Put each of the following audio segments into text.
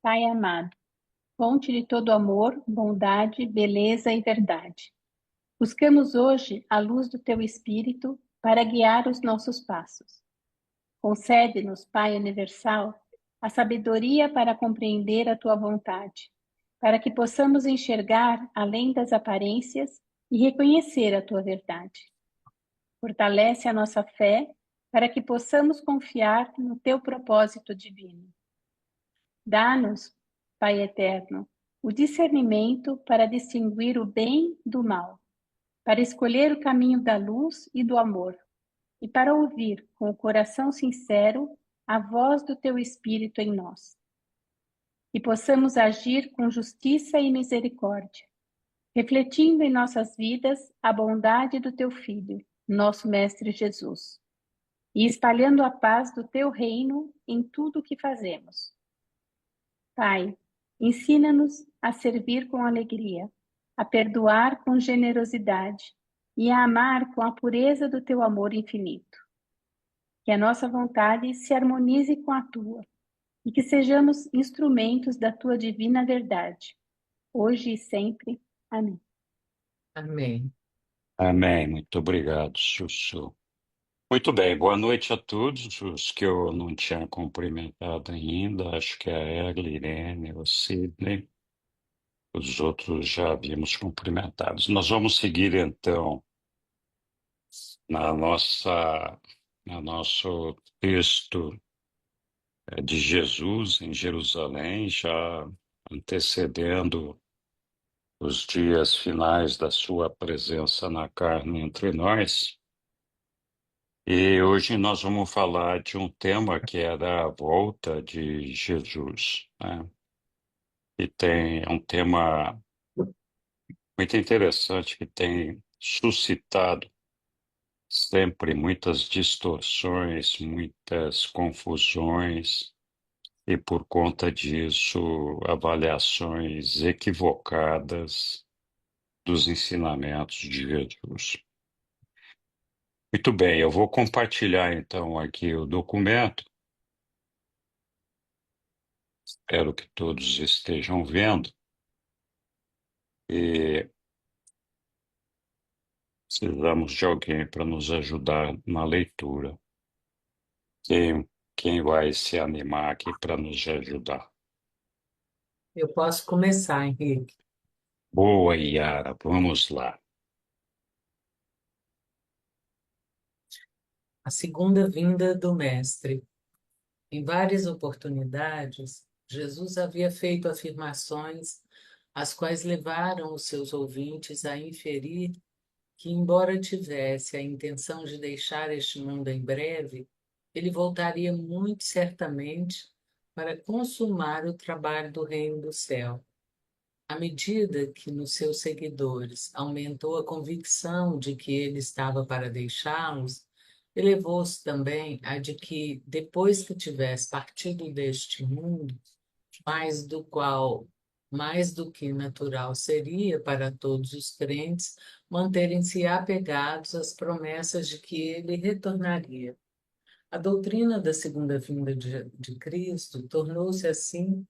Pai amado, fonte de todo amor, bondade, beleza e verdade, buscamos hoje a luz do Teu Espírito para guiar os nossos passos. Concede-nos, Pai Universal, a sabedoria para compreender a Tua vontade, para que possamos enxergar além das aparências e reconhecer a Tua verdade. Fortalece a nossa fé para que possamos confiar no Teu propósito divino. Dá-nos, Pai eterno, o discernimento para distinguir o bem do mal, para escolher o caminho da luz e do amor, e para ouvir com o coração sincero a voz do Teu Espírito em nós. E possamos agir com justiça e misericórdia, refletindo em nossas vidas a bondade do Teu Filho, nosso Mestre Jesus, e espalhando a paz do Teu reino em tudo o que fazemos. Pai, ensina-nos a servir com alegria, a perdoar com generosidade e a amar com a pureza do Teu amor infinito. Que a nossa vontade se harmonize com a Tua e que sejamos instrumentos da Tua divina verdade, hoje e sempre. Amém. Amém. Amém. Muito obrigado, Chuchu. Muito bem, boa noite a todos os que eu não tinha cumprimentado ainda. Acho que a Ela, Irene, o Sidney, os outros já havíamos cumprimentados. Nós vamos seguir então na nossa, no nosso texto de Jesus em Jerusalém, já antecedendo os dias finais da sua presença na carne entre nós. E hoje nós vamos falar de um tema que é da volta de Jesus, né? E é um tema muito interessante que tem suscitado sempre muitas distorções, muitas confusões e, por conta disso, avaliações equivocadas dos ensinamentos de Jesus. Muito bem, eu vou compartilhar então aqui o documento. Espero que todos estejam vendo e precisamos de alguém para nos ajudar na leitura. Quem vai se animar aqui para nos ajudar? Eu posso começar, Henrique. Boa, Yara, vamos lá. A segunda vinda do Mestre. Em várias oportunidades, Jesus havia feito afirmações as quais levaram os seus ouvintes a inferir que, embora tivesse a intenção de deixar este mundo em breve, ele voltaria muito certamente para consumar o trabalho do reino do céu. À medida que nos seus seguidores aumentou a convicção de que ele estava para deixá-los, elevou-se também a de que, depois que tivesse partido deste mundo, mais do qual, mais do que natural seria para todos os crentes manterem-se apegados às promessas de que ele retornaria. A doutrina da segunda vinda de Cristo tornou-se assim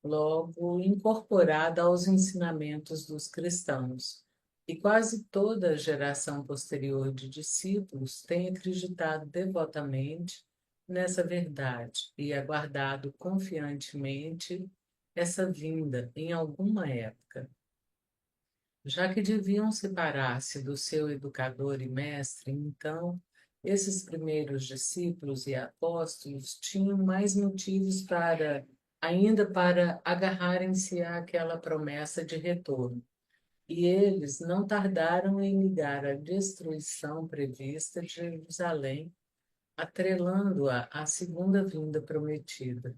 logo incorporada aos ensinamentos dos cristãos, e quase toda a geração posterior de discípulos tem acreditado devotamente nessa verdade e aguardado confiantemente essa vinda em alguma época. Já que deviam separar-se do seu educador e mestre, então, esses primeiros discípulos e apóstolos tinham mais motivos ainda para agarrarem-se àquela promessa de retorno. E eles não tardaram em ligar a destruição prevista de Jerusalém, atrelando-a à segunda vinda prometida.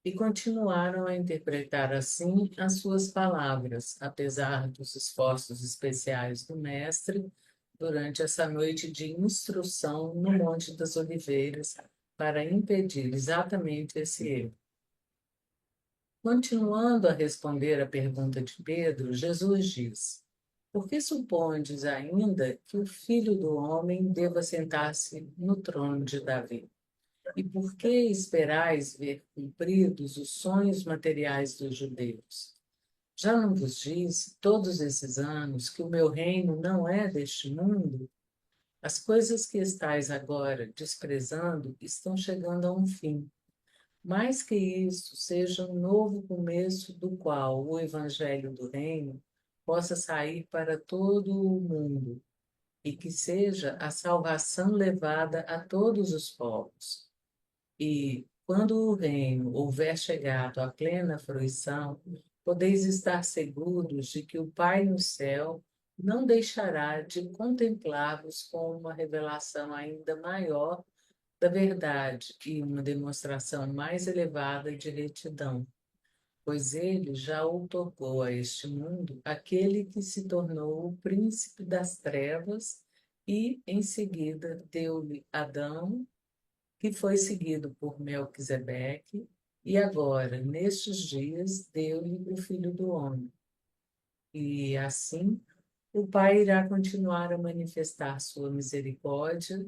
E continuaram a interpretar assim as suas palavras, apesar dos esforços especiais do Mestre durante essa noite de instrução no Monte das Oliveiras para impedir exatamente esse erro. Continuando a responder à pergunta de Pedro, Jesus diz: Por que supondes ainda que o Filho do Homem deva sentar-se no trono de Davi? E por que esperais ver cumpridos os sonhos materiais dos judeus? Já não vos disse todos esses anos que o meu reino não é deste mundo? As coisas que estais agora desprezando estão chegando a um fim. Mais que isso, seja um novo começo do qual o evangelho do reino possa sair para todo o mundo e que seja a salvação levada a todos os povos. E, quando o reino houver chegado à plena fruição, podeis estar seguros de que o Pai no céu não deixará de contemplar-vos com uma revelação ainda maior da verdade e uma demonstração mais elevada de retidão, pois ele já outorgou a este mundo aquele que se tornou o príncipe das trevas e, em seguida, deu-lhe Adão, que foi seguido por Melquisedeque, e agora, nestes dias, deu-lhe o Filho do Homem. E assim, o Pai irá continuar a manifestar sua misericórdia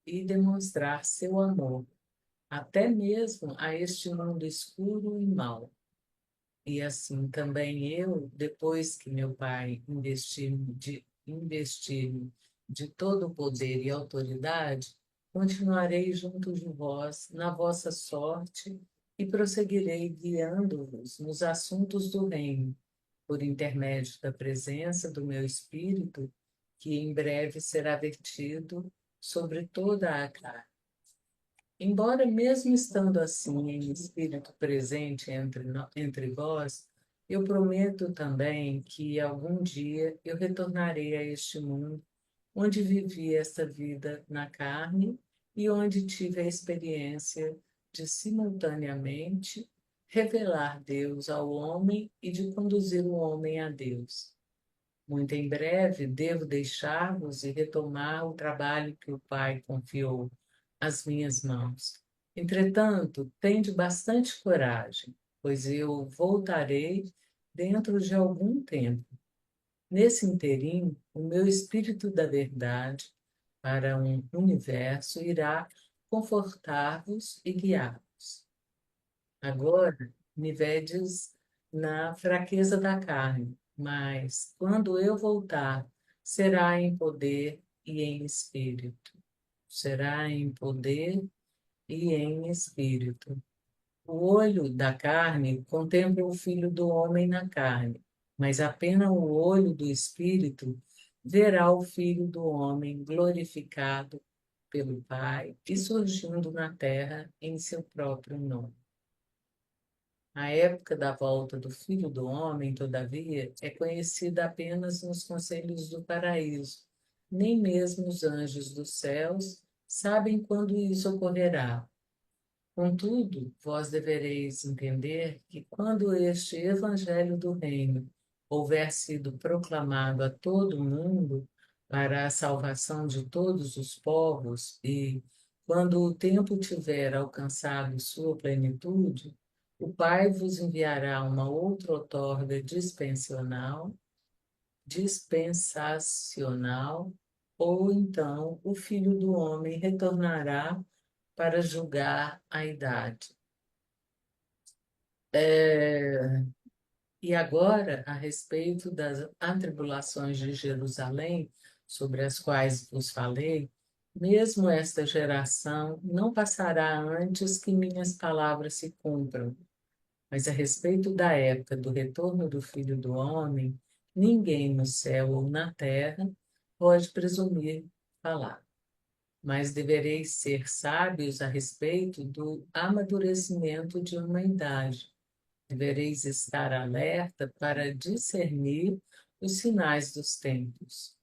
e demonstrar seu amor, até mesmo a este mundo escuro e mau. E assim também eu, depois que meu Pai investir-me de todo o poder e autoridade, continuarei junto de vós na vossa sorte e prosseguirei guiando-vos nos assuntos do reino, por intermédio da presença do meu Espírito, que em breve será vertido sobre toda a carne. Embora, mesmo estando assim em espírito presente entre vós, eu prometo também que algum dia eu retornarei a este mundo, onde vivi esta vida na carne e onde tive a experiência de simultaneamente revelar Deus ao homem e de conduzir o homem a Deus. Muito em breve devo deixar-vos e retomar o trabalho que o Pai confiou às minhas mãos. Entretanto, tende bastante coragem, pois eu voltarei dentro de algum tempo. Nesse interim, o meu Espírito da Verdade para um universo irá confortar-vos e guiar-vos. Agora me vedes na fraqueza da carne, mas quando eu voltar, será em poder e em espírito. Será em poder e em espírito. O olho da carne contempla o Filho do Homem na carne, mas apenas o olho do espírito verá o Filho do Homem glorificado pelo Pai e surgindo na terra em seu próprio nome. A época da volta do Filho do Homem, todavia, é conhecida apenas nos conselhos do paraíso. Nem mesmo os anjos dos céus sabem quando isso ocorrerá. Contudo, vós devereis entender que quando este Evangelho do Reino houver sido proclamado a todo o mundo para a salvação de todos os povos e quando o tempo tiver alcançado sua plenitude, o Pai vos enviará uma outra outorga dispensacional, ou então o Filho do Homem retornará para julgar a idade. E agora, a respeito das atribulações de Jerusalém, sobre as quais vos falei, mesmo esta geração não passará antes que minhas palavras se cumpram. Mas a respeito da época do retorno do Filho do Homem, ninguém no céu ou na terra pode presumir falar. Mas devereis ser sábios a respeito do amadurecimento de uma idade. Devereis estar alerta para discernir os sinais dos tempos.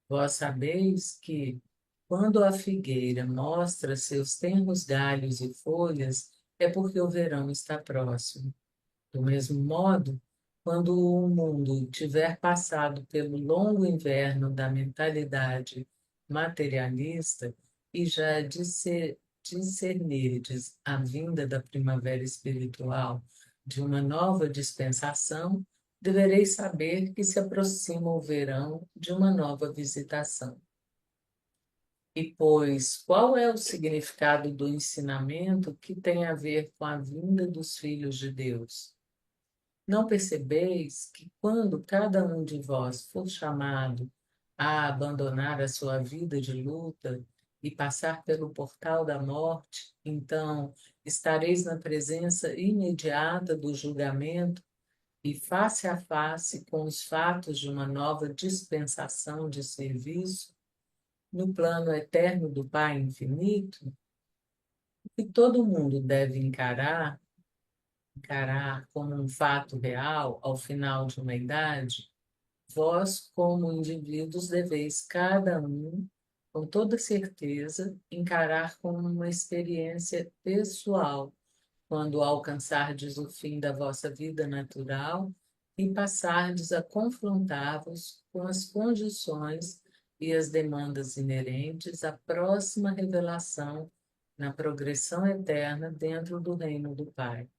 Vós sabeis que, quando a figueira mostra seus tenros galhos e folhas, é porque o verão está próximo. Do mesmo modo, quando o mundo tiver passado pelo longo inverno da mentalidade materialista e já discernirdes a vinda da primavera espiritual de uma nova dispensação, devereis saber que se aproxima o verão de uma nova visitação. E, pois, qual é o significado do ensinamento que tem a ver com a vinda dos filhos de Deus? Não percebeis que quando cada um de vós for chamado a abandonar a sua vida de luta e passar pelo portal da morte, então estareis na presença imediata do julgamento e face a face com os fatos de uma nova dispensação de serviço no plano eterno do Pai infinito? O que todo mundo deve encarar como um fato real ao final de uma idade, vós, como indivíduos, deveis cada um, com toda certeza, encarar como uma experiência pessoal, quando alcançardes o fim da vossa vida natural e passardes a confrontar-vos com as condições e as demandas inerentes à próxima revelação na progressão eterna dentro do reino do Pai.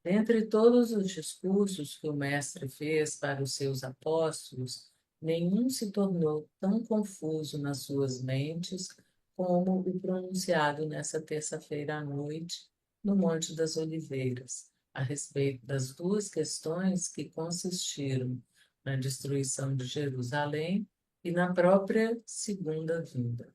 Dentre todos os discursos que o Mestre fez para os seus apóstolos, nenhum se tornou tão confuso nas suas mentes como o pronunciado nessa terça-feira à noite, no Monte das Oliveiras, a respeito das duas questões que consistiram na destruição de Jerusalém e na própria segunda vinda.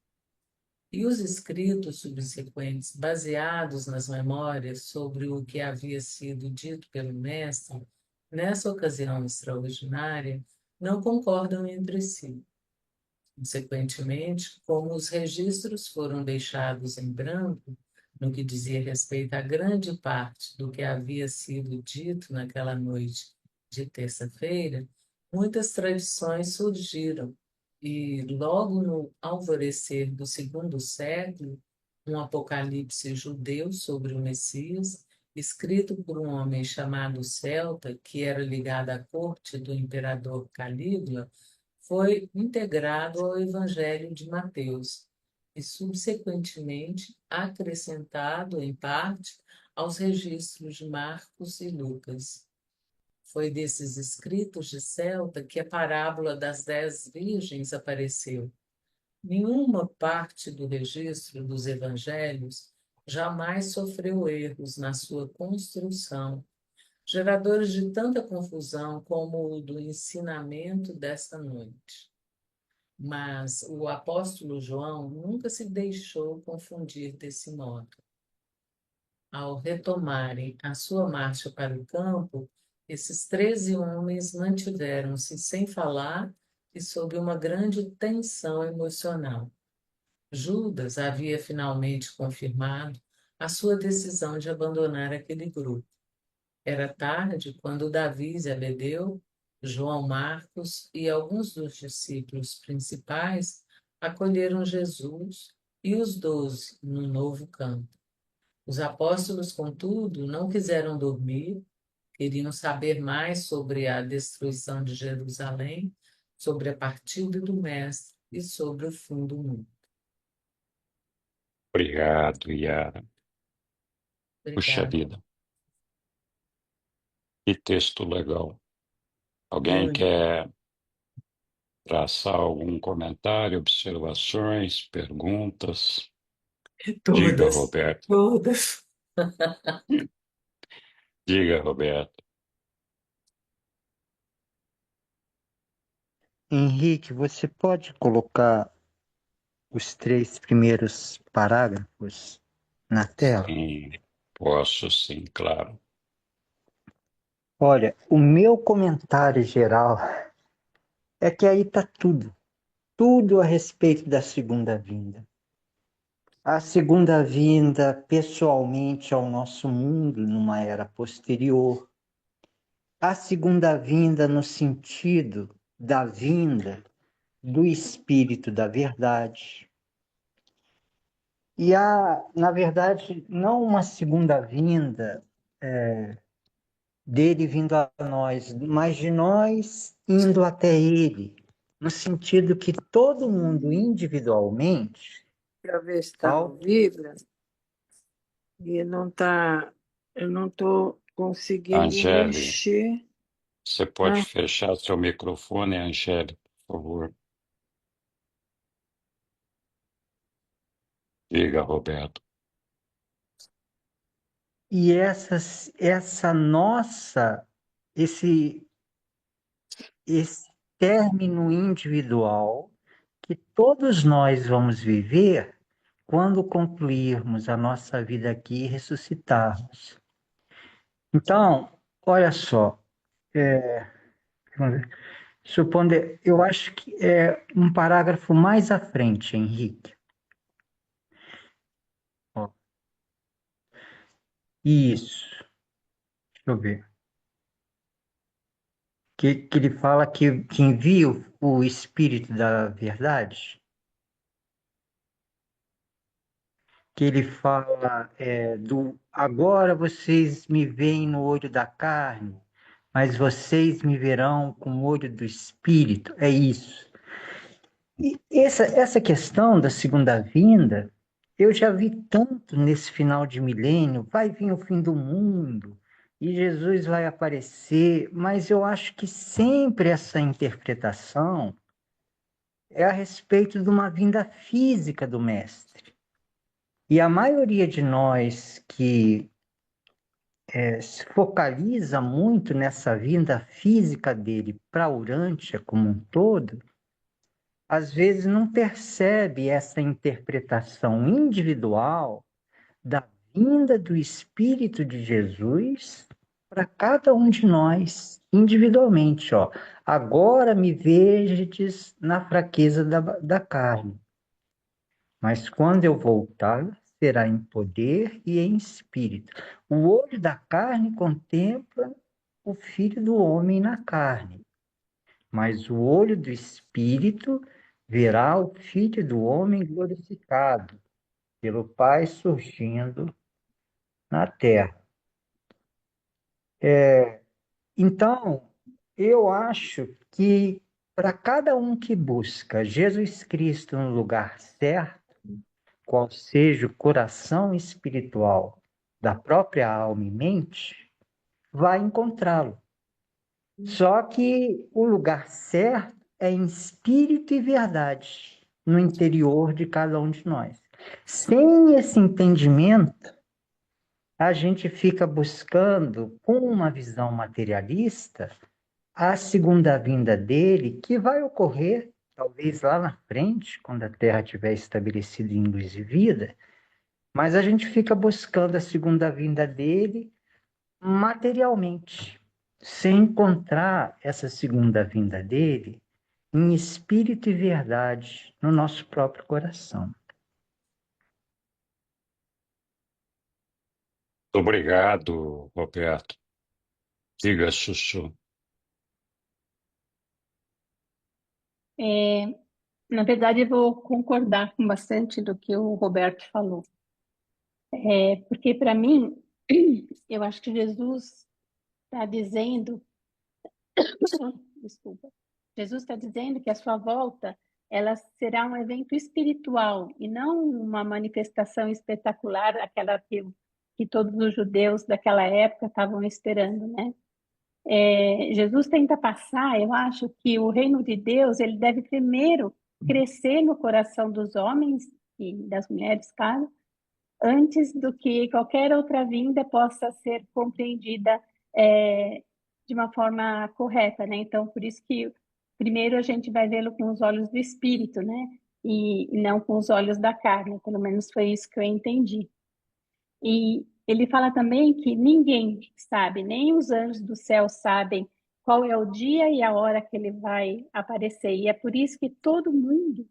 E os escritos subsequentes, baseados nas memórias sobre o que havia sido dito pelo mestre, nessa ocasião extraordinária, não concordam entre si. Consequentemente, como os registros foram deixados em branco, no que dizia respeito a grande parte do que havia sido dito naquela noite de terça-feira, muitas tradições surgiram e, logo no alvorecer do segundo século, um apocalipse judeu sobre o Messias, escrito por um homem chamado Celta, que era ligado à corte do imperador Calígula, foi integrado ao Evangelho de Mateus e, subsequentemente, acrescentado, em parte, aos registros de Marcos e Lucas. Foi desses escritos de Celta que a parábola das 10 virgens apareceu. Nenhuma parte do registro dos evangelhos jamais sofreu erros na sua construção, geradores de tanta confusão como o do ensinamento desta noite. Mas o apóstolo João nunca se deixou confundir desse modo. Ao retomarem a sua marcha para o campo, esses 13 homens mantiveram-se sem falar e sob uma grande tensão emocional. Judas havia finalmente confirmado a sua decisão de abandonar aquele grupo. Era tarde quando Davi e Zebedeu, João Marcos e alguns dos discípulos principais acolheram Jesus e os 12 no novo campo. Os apóstolos, contudo, não quiseram dormir, queriam saber mais sobre a destruição de Jerusalém, sobre a partida do Mestre e sobre o fim do mundo. Obrigado, Yara. Puxa Obrigada. vida, que texto legal. Alguém Muito. quer traçar algum comentário, observações, perguntas? Diga, Todas, Roberto. todas. Diga, Roberto. Henrique, você pode colocar os 3 primeiros parágrafos na tela? Sim, posso sim, claro. Olha, o meu comentário geral é que aí está tudo a respeito da segunda vinda. A segunda vinda pessoalmente ao nosso mundo numa era posterior. A segunda vinda no sentido da vinda do Espírito da Verdade. E há, na verdade, não uma segunda vinda dele vindo a nós, mas de nós indo até ele, no sentido que todo mundo individualmente, Para ver se está ao ao vivo, e não está, eu não estou conseguindo Angélica, mexer. você pode Ah, fechar seu microfone, Angélica, por favor? Diga, Roberto. E essa nossa, esse, esse término individual que todos nós vamos viver quando concluirmos a nossa vida aqui e ressuscitarmos. Então, olha só, supondo, eu acho que é um parágrafo mais à frente, Henrique. Ó, isso, deixa eu ver. Que ele fala que envia o Espírito da Verdade, que ele fala do agora vocês me veem no olho da carne, mas vocês me verão com o olho do Espírito. É isso. E essa questão da segunda vinda, eu já vi tanto nesse final de milênio, vai vir o fim do mundo e Jesus vai aparecer, mas eu acho que sempre essa interpretação é a respeito de uma vinda física do Mestre. E a maioria de nós que se focaliza muito nessa vinda física dele para a Urântia como um todo, às vezes não percebe essa interpretação individual da vinda do Espírito de Jesus para cada um de nós individualmente. Ó. Agora me vedes na fraqueza da carne, mas quando eu voltar, será em poder e em espírito. O olho da carne contempla o Filho do Homem na carne, mas o olho do espírito verá o Filho do Homem glorificado pelo Pai surgindo na terra. Então, eu acho que para cada um que busca Jesus Cristo no lugar certo, qual seja o coração espiritual da própria alma e mente, vai encontrá-lo. Só que o lugar certo é em espírito e verdade, no interior de cada um de nós. Sem esse entendimento, a gente fica buscando, com uma visão materialista, a segunda vinda dele, que vai ocorrer, talvez lá na frente, quando a Terra estiver estabelecida em luz e vida, mas a gente fica buscando a segunda vinda dele materialmente, sem encontrar essa segunda vinda dele em espírito e verdade no nosso próprio coração. Obrigado, Roberto. Diga, Chuchu. Na verdade, eu vou concordar com bastante do que o Roberto falou. Porque, para mim, eu acho que Jesus está dizendo, desculpa, Jesus está dizendo que a sua volta ela será um evento espiritual e não uma manifestação espetacular, aquela que todos os judeus daquela época estavam esperando, né? Jesus tenta passar, eu acho que o reino de Deus ele deve primeiro crescer no coração dos homens e das mulheres, claro, antes do que qualquer outra vinda possa ser compreendida é, de uma forma correta, né? Então, por isso que primeiro a gente vai vê-lo com os olhos do espírito, né? E não com os olhos da carne, pelo menos foi isso que eu entendi. E ele fala também que ninguém sabe, nem os anjos do céu sabem qual é o dia e a hora que ele vai aparecer. E é por isso que todo mundo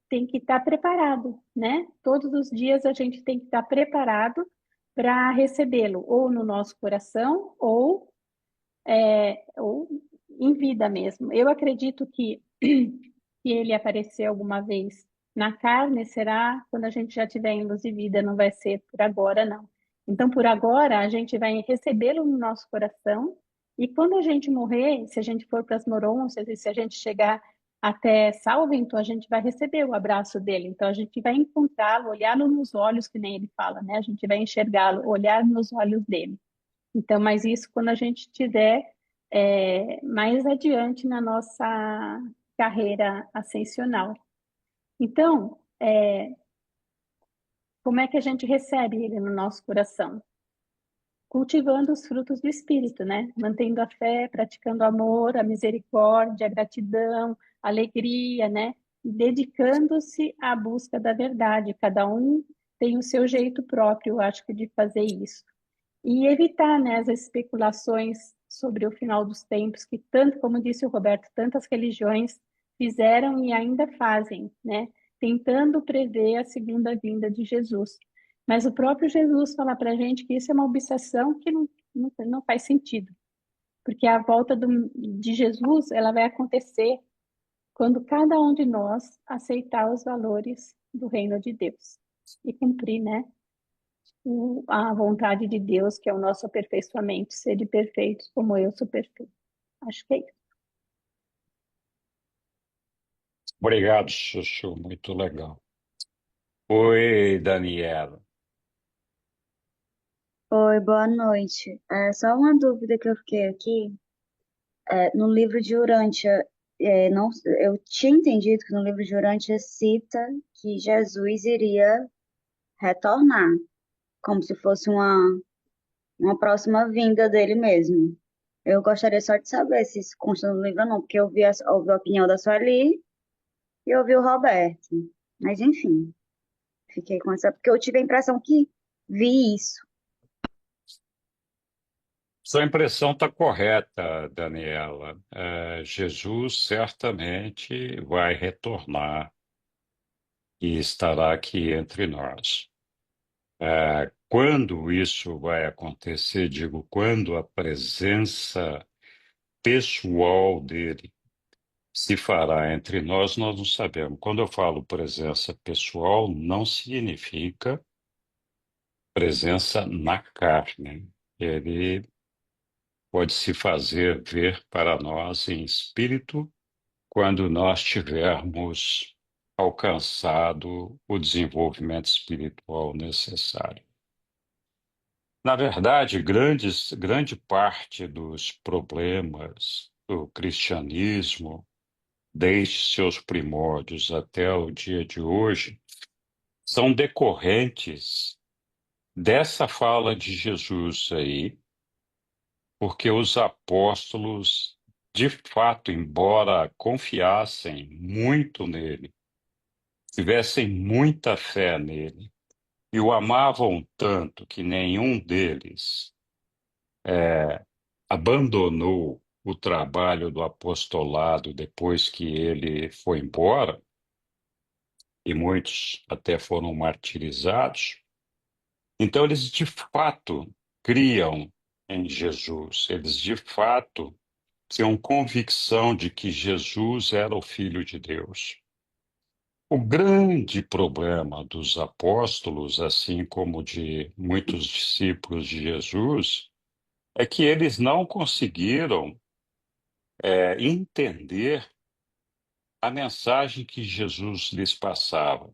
tem que estar preparado, né? Todos os dias a gente tem que estar preparado para recebê-lo, ou no nosso coração, ou em vida mesmo. Eu acredito que se ele aparecer alguma vez na carne, será quando a gente já tiver em luz e vida, não vai ser por agora, não. Então, por agora, a gente vai recebê-lo no nosso coração, e quando a gente morrer, se a gente for para as morôncias, e se a gente chegar até Salvento, a gente vai receber o abraço dele. Então, a gente vai encontrá-lo, olhá-lo nos olhos, que nem ele fala, né? A gente vai enxergá-lo, olhar nos olhos dele. Então, mas isso quando a gente estiver mais adiante na nossa carreira ascensional. Então, como é que a gente recebe ele no nosso coração? Cultivando os frutos do Espírito, né? Mantendo a fé, praticando o amor, a misericórdia, a gratidão, a alegria, né? E dedicando-se à busca da verdade. Cada um tem o seu jeito próprio, eu acho que, de fazer isso. E evitar, né, as especulações sobre o final dos tempos, que tanto, como disse o Roberto, tantas religiões fizeram e ainda fazem, né? Tentando prever a segunda vinda de Jesus. Mas o próprio Jesus fala para a gente que isso é uma obsessão que não faz sentido, porque a volta de Jesus ela vai acontecer quando cada um de nós aceitar os valores do reino de Deus e cumprir, né, a vontade de Deus, que é o nosso aperfeiçoamento, ser de perfeitos como eu sou perfeito. Acho que é isso. Obrigado, Chuchu, muito legal. Oi, Daniela. Oi, boa noite. Só uma dúvida que eu fiquei aqui. No livro de Urântia, não, eu tinha entendido que no livro de Urântia cita que Jesus iria retornar, como se fosse uma próxima vinda dele mesmo. Eu gostaria só de saber se isso consta no livro ou não, porque ouvi a opinião da Sueli e ouvi o Roberto. Mas enfim, fiquei com essa, porque eu tive a impressão que vi isso. Sua impressão está correta, Daniela. Jesus certamente vai retornar e estará aqui entre nós. Quando isso vai acontecer, digo, quando a presença pessoal dele se fará entre nós, nós não sabemos. Quando eu falo presença pessoal, não significa presença na carne. Ele pode se fazer ver para nós em espírito quando nós tivermos alcançado o desenvolvimento espiritual necessário. Na verdade, grande parte dos problemas do cristianismo, desde seus primórdios até o dia de hoje, são decorrentes dessa fala de Jesus aí, porque os apóstolos, de fato, embora confiassem muito nele, tivessem muita fé nele, e o amavam tanto que nenhum deles abandonou o trabalho do apostolado depois que ele foi embora, e muitos até foram martirizados. Então, eles de fato criam em Jesus, eles de fato tinham convicção de que Jesus era o Filho de Deus. O grande problema dos apóstolos, assim como de muitos discípulos de Jesus, é que eles não conseguiram entender a mensagem que Jesus lhes passava,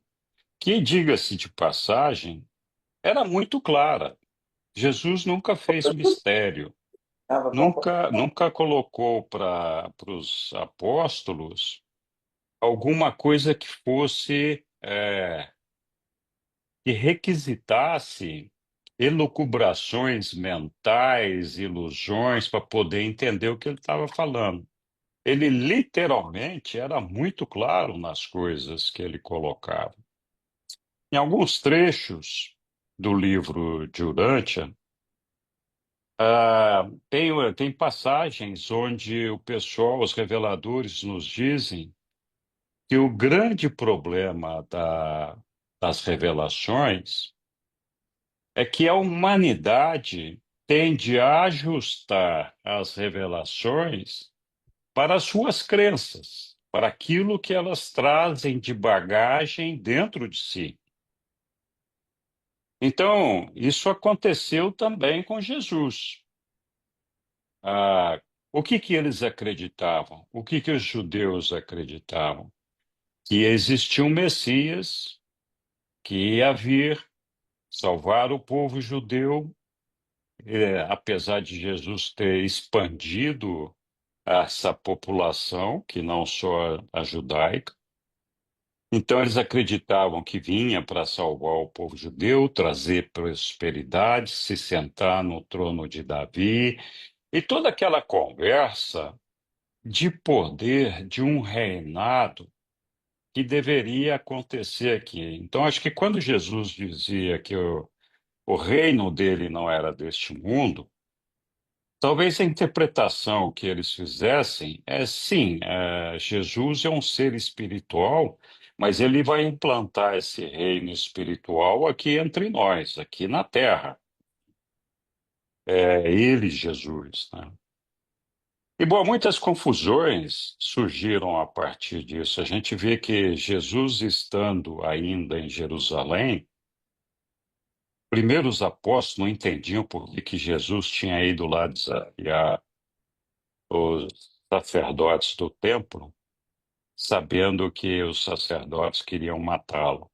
que, diga-se de passagem, era muito clara. Jesus nunca fez mistério, nunca colocou para os apóstolos alguma coisa que fosse, que requisitasse elucubrações mentais, ilusões, para poder entender o que ele estava falando. Ele literalmente era muito claro nas coisas que ele colocava. Em alguns trechos do livro de Urântia, tem passagens onde o pessoal, os reveladores, nos dizem que o grande problema das revelações é que a humanidade tende a ajustar as revelações para as suas crenças, para aquilo que elas trazem de bagagem dentro de si. Então, isso aconteceu também com Jesus. O que eles acreditavam? O que os judeus acreditavam? Que existia um Messias que ia vir salvar o povo judeu apesar de Jesus ter expandido essa população, que não só a judaica, então eles acreditavam que vinha para salvar o povo judeu, trazer prosperidade, se sentar no trono de Davi, e toda aquela conversa de poder de um reinado que deveria acontecer aqui. Então, acho que quando Jesus dizia que o reino dele não era deste mundo, talvez a interpretação que eles fizessem é sim, Jesus é um ser espiritual, mas ele vai implantar esse reino espiritual aqui entre nós, aqui na Terra. É ele, Jesus, né? E, bom, muitas confusões surgiram a partir disso. A gente vê que Jesus, estando ainda em Jerusalém, primeiro os apóstolos não entendiam por que Jesus tinha ido lá desafiar os sacerdotes do templo, sabendo que os sacerdotes queriam matá-lo.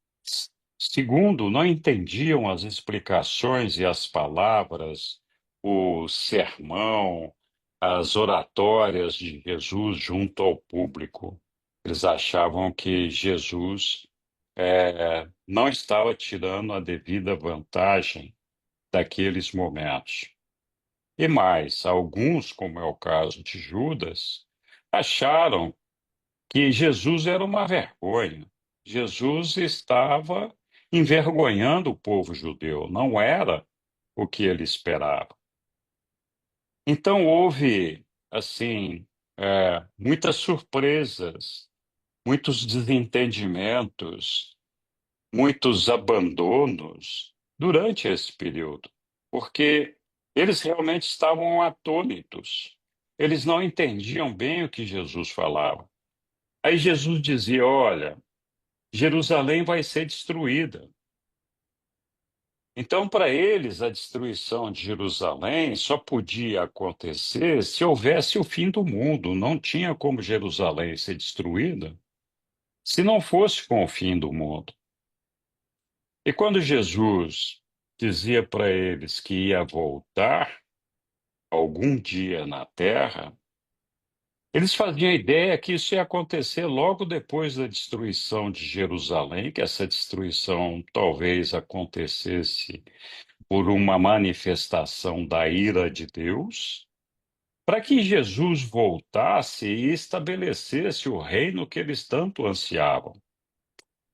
Segundo, não entendiam as explicações e as palavras, o sermão, as oratórias de Jesus junto ao público. Eles achavam que Jesus não estava tirando a devida vantagem daqueles momentos. E mais, alguns, como é o caso de Judas, acharam que Jesus era uma vergonha. Jesus estava envergonhando o povo judeu, não era o que ele esperava. Então houve, assim, muitas surpresas, muitos desentendimentos, muitos abandonos durante esse período, porque eles realmente estavam atônitos. Eles não entendiam bem o que Jesus falava. Aí Jesus dizia: Olha, Jerusalém vai ser destruída. Então, para eles, a destruição de Jerusalém só podia acontecer se houvesse o fim do mundo. Não tinha como Jerusalém ser destruída se não fosse com o fim do mundo. E quando Jesus dizia para eles que ia voltar algum dia na terra, eles faziam a ideia que isso ia acontecer logo depois da destruição de Jerusalém, que essa destruição talvez acontecesse por uma manifestação da ira de Deus, para que Jesus voltasse e estabelecesse o reino que eles tanto ansiavam.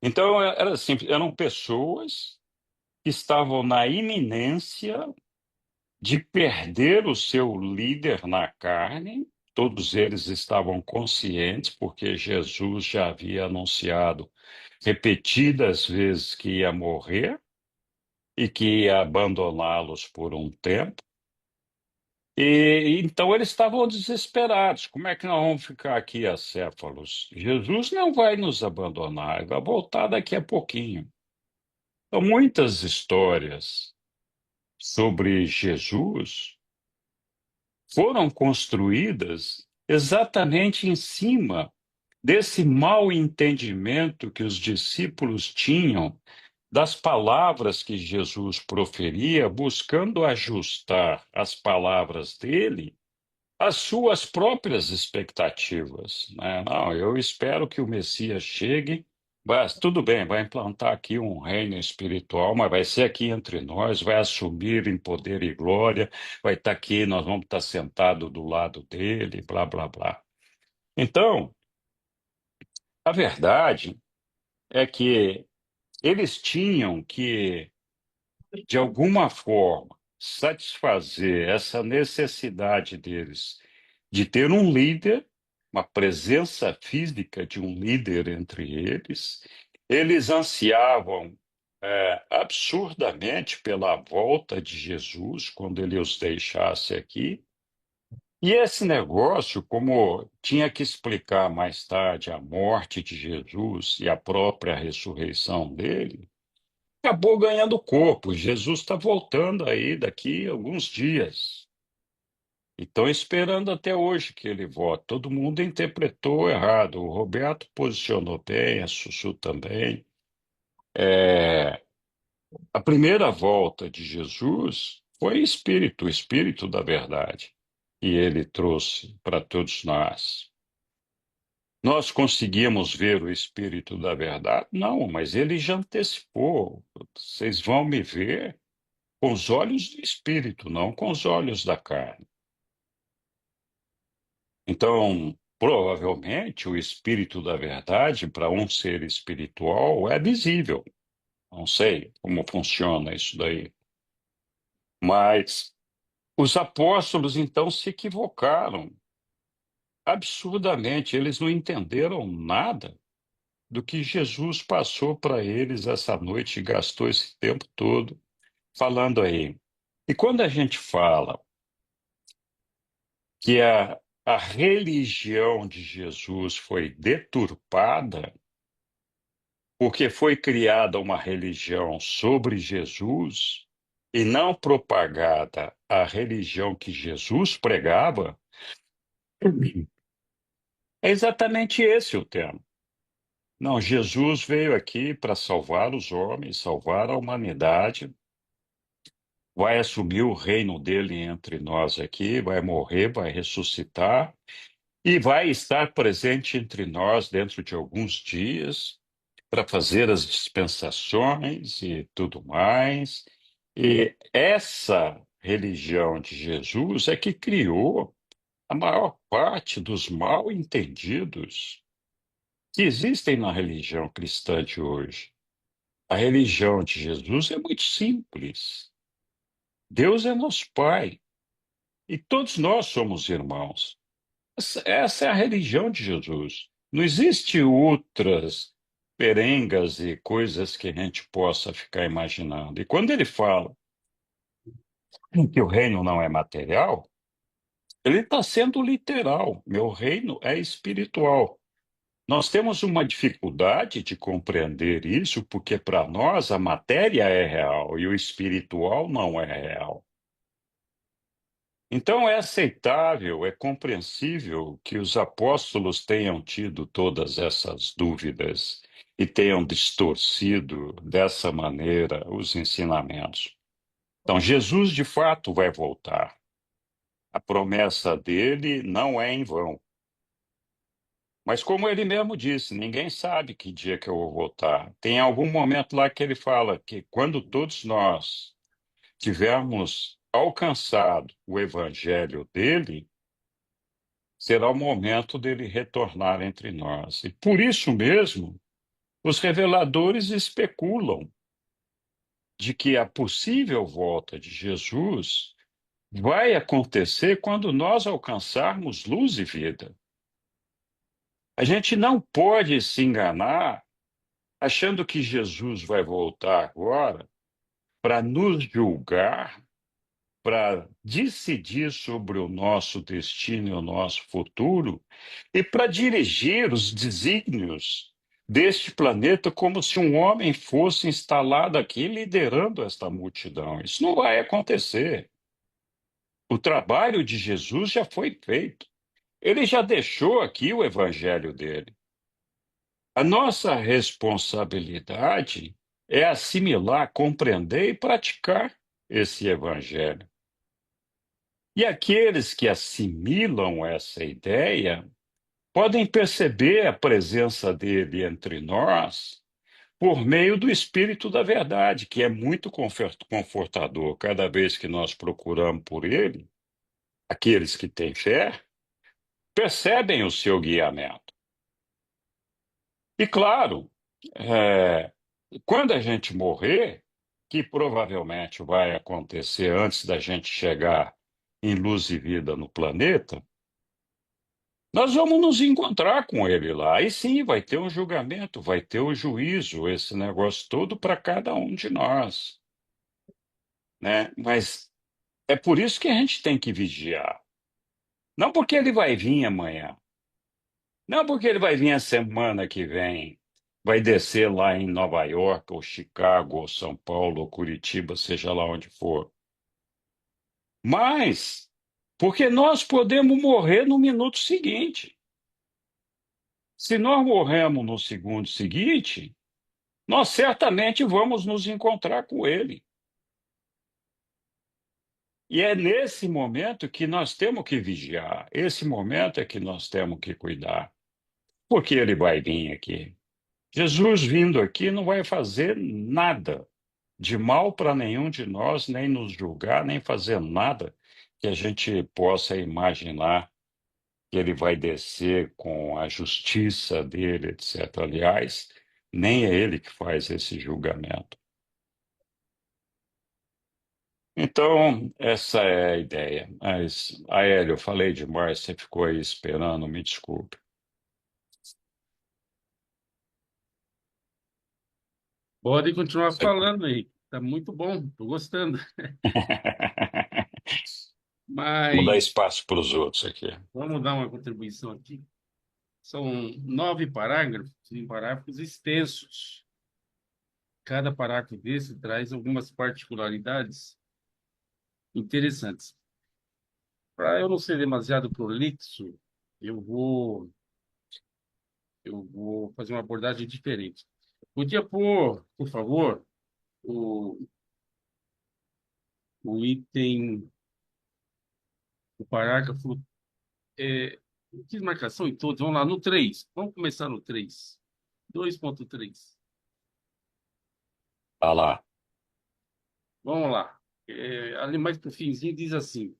Então, era assim, eram pessoas que estavam na iminência de perder o seu líder na carne. Todos eles estavam conscientes, porque Jesus já havia anunciado repetidas vezes que ia morrer e que ia abandoná-los por um tempo. E então eles estavam desesperados. Como é que nós vamos ficar aqui acéfalos? Jesus não vai nos abandonar, ele vai voltar daqui a pouquinho. Então, muitas histórias sobre Jesus foram construídas exatamente em cima desse mau entendimento que os discípulos tinham das palavras que Jesus proferia, buscando ajustar as palavras dele às suas próprias expectativas, né? Não, eu espero que o Messias chegue. Tudo bem, vai implantar aqui um reino espiritual, mas vai ser aqui entre nós, vai assumir em poder e glória, vai estar aqui, nós vamos estar sentados do lado dele, blá, blá, blá. Então, a verdade é que eles tinham que, de alguma forma, satisfazer essa necessidade deles de ter um líder, uma presença física de um líder entre eles. Eles ansiavam absurdamente pela volta de Jesus, quando ele os deixasse aqui. E esse negócio, como tinha que explicar mais tarde a morte de Jesus e a própria ressurreição dele, acabou ganhando corpo. Jesus está voltando aí daqui a alguns dias. E estão esperando até hoje que ele vote. Todo mundo interpretou errado. O Roberto posicionou bem, a Sussu também. A primeira volta de Jesus foi o Espírito da verdade, que ele trouxe para todos nós. Nós conseguimos ver o Espírito da verdade? Não, mas ele já antecipou. Vocês vão me ver com os olhos do Espírito, não com os olhos da carne. Então, provavelmente, o Espírito da verdade, para um ser espiritual, é visível. Não sei como funciona isso daí. Mas os apóstolos, então, se equivocaram absurdamente. Eles não entenderam nada do que Jesus passou para eles essa noite e gastou esse tempo todo falando aí. E quando a gente fala que a religião de Jesus foi deturpada, porque foi criada uma religião sobre Jesus e não propagada a religião que Jesus pregava, é exatamente esse o tema. Não, Jesus veio aqui para salvar os homens, salvar a humanidade, vai assumir o reino dele entre nós aqui, vai morrer, vai ressuscitar e vai estar presente entre nós dentro de alguns dias para fazer as dispensações e tudo mais. E essa religião de Jesus é que criou a maior parte dos mal entendidos que existem na religião cristã de hoje. A religião de Jesus é muito simples. Deus é nosso Pai e todos nós somos irmãos. Essa é a religião de Jesus. Não existe outras perengas e coisas que a gente possa ficar imaginando. E quando ele fala que o reino não é material, ele está sendo literal. Meu reino é espiritual. Nós temos uma dificuldade de compreender isso, porque para nós a matéria é real e o espiritual não é real. Então é aceitável, é compreensível que os apóstolos tenham tido todas essas dúvidas e tenham distorcido dessa maneira os ensinamentos. Então, Jesus de fato vai voltar. A promessa dele não é em vão. Mas, como ele mesmo disse, ninguém sabe que dia que eu vou voltar. Tem algum momento lá que ele fala que quando todos nós tivermos alcançado o evangelho dele, será o momento dele retornar entre nós. E por isso mesmo, os reveladores especulam de que a possível volta de Jesus vai acontecer quando nós alcançarmos luz e vida. A gente não pode se enganar achando que Jesus vai voltar agora para nos julgar, para decidir sobre o nosso destino e o nosso futuro e para dirigir os desígnios deste planeta como se um homem fosse instalado aqui liderando esta multidão. Isso não vai acontecer. O trabalho de Jesus já foi feito. Ele já deixou aqui o evangelho dele. A nossa responsabilidade é assimilar, compreender e praticar esse evangelho. E aqueles que assimilam essa ideia podem perceber a presença dele entre nós por meio do Espírito da Verdade, que é muito confortador cada vez que nós procuramos por ele. Aqueles que têm fé percebem o seu guiamento. E claro, é, quando a gente morrer, que provavelmente vai acontecer antes da gente chegar em luz e vida no planeta, nós vamos nos encontrar com ele lá. Aí sim, vai ter um julgamento, vai ter o juízo, esse negócio todo para cada um de nós, né? Mas é por isso que a gente tem que vigiar. Não porque ele vai vir amanhã, não porque ele vai vir a semana que vem, vai descer lá em Nova York, ou Chicago, ou São Paulo, ou Curitiba, seja lá onde for. Mas porque nós podemos morrer no minuto seguinte. Se nós morremos no segundo seguinte, nós certamente vamos nos encontrar com ele. E é nesse momento que nós temos que vigiar. Esse momento é que nós temos que cuidar. Porque ele vai vir aqui. Jesus vindo aqui não vai fazer nada de mal para nenhum de nós, nem nos julgar, nem fazer nada que a gente possa imaginar que ele vai descer com a justiça dele, etc. Aliás, nem é ele que faz esse julgamento. Então, essa é a ideia. Mas, Aélio, eu falei demais, você ficou aí esperando, me desculpe. Pode continuar falando aí. Tá muito bom, tô gostando. Vamos dar Mas espaço para os outros aqui. vamos dar uma contribuição aqui. São 9 parágrafos, em parágrafos extensos. Cada parágrafo desse traz algumas particularidades interessantes. Para eu não ser demasiado prolixo, eu vou, eu vou fazer uma abordagem diferente. Podia pôr, por favor, o, o item, o parágrafo. Eu fiz marcação em todos. Vamos lá, no 3. Vamos começar no 3. 2.3. Tá lá. Vamos lá. Ali mais para o finzinho diz assim: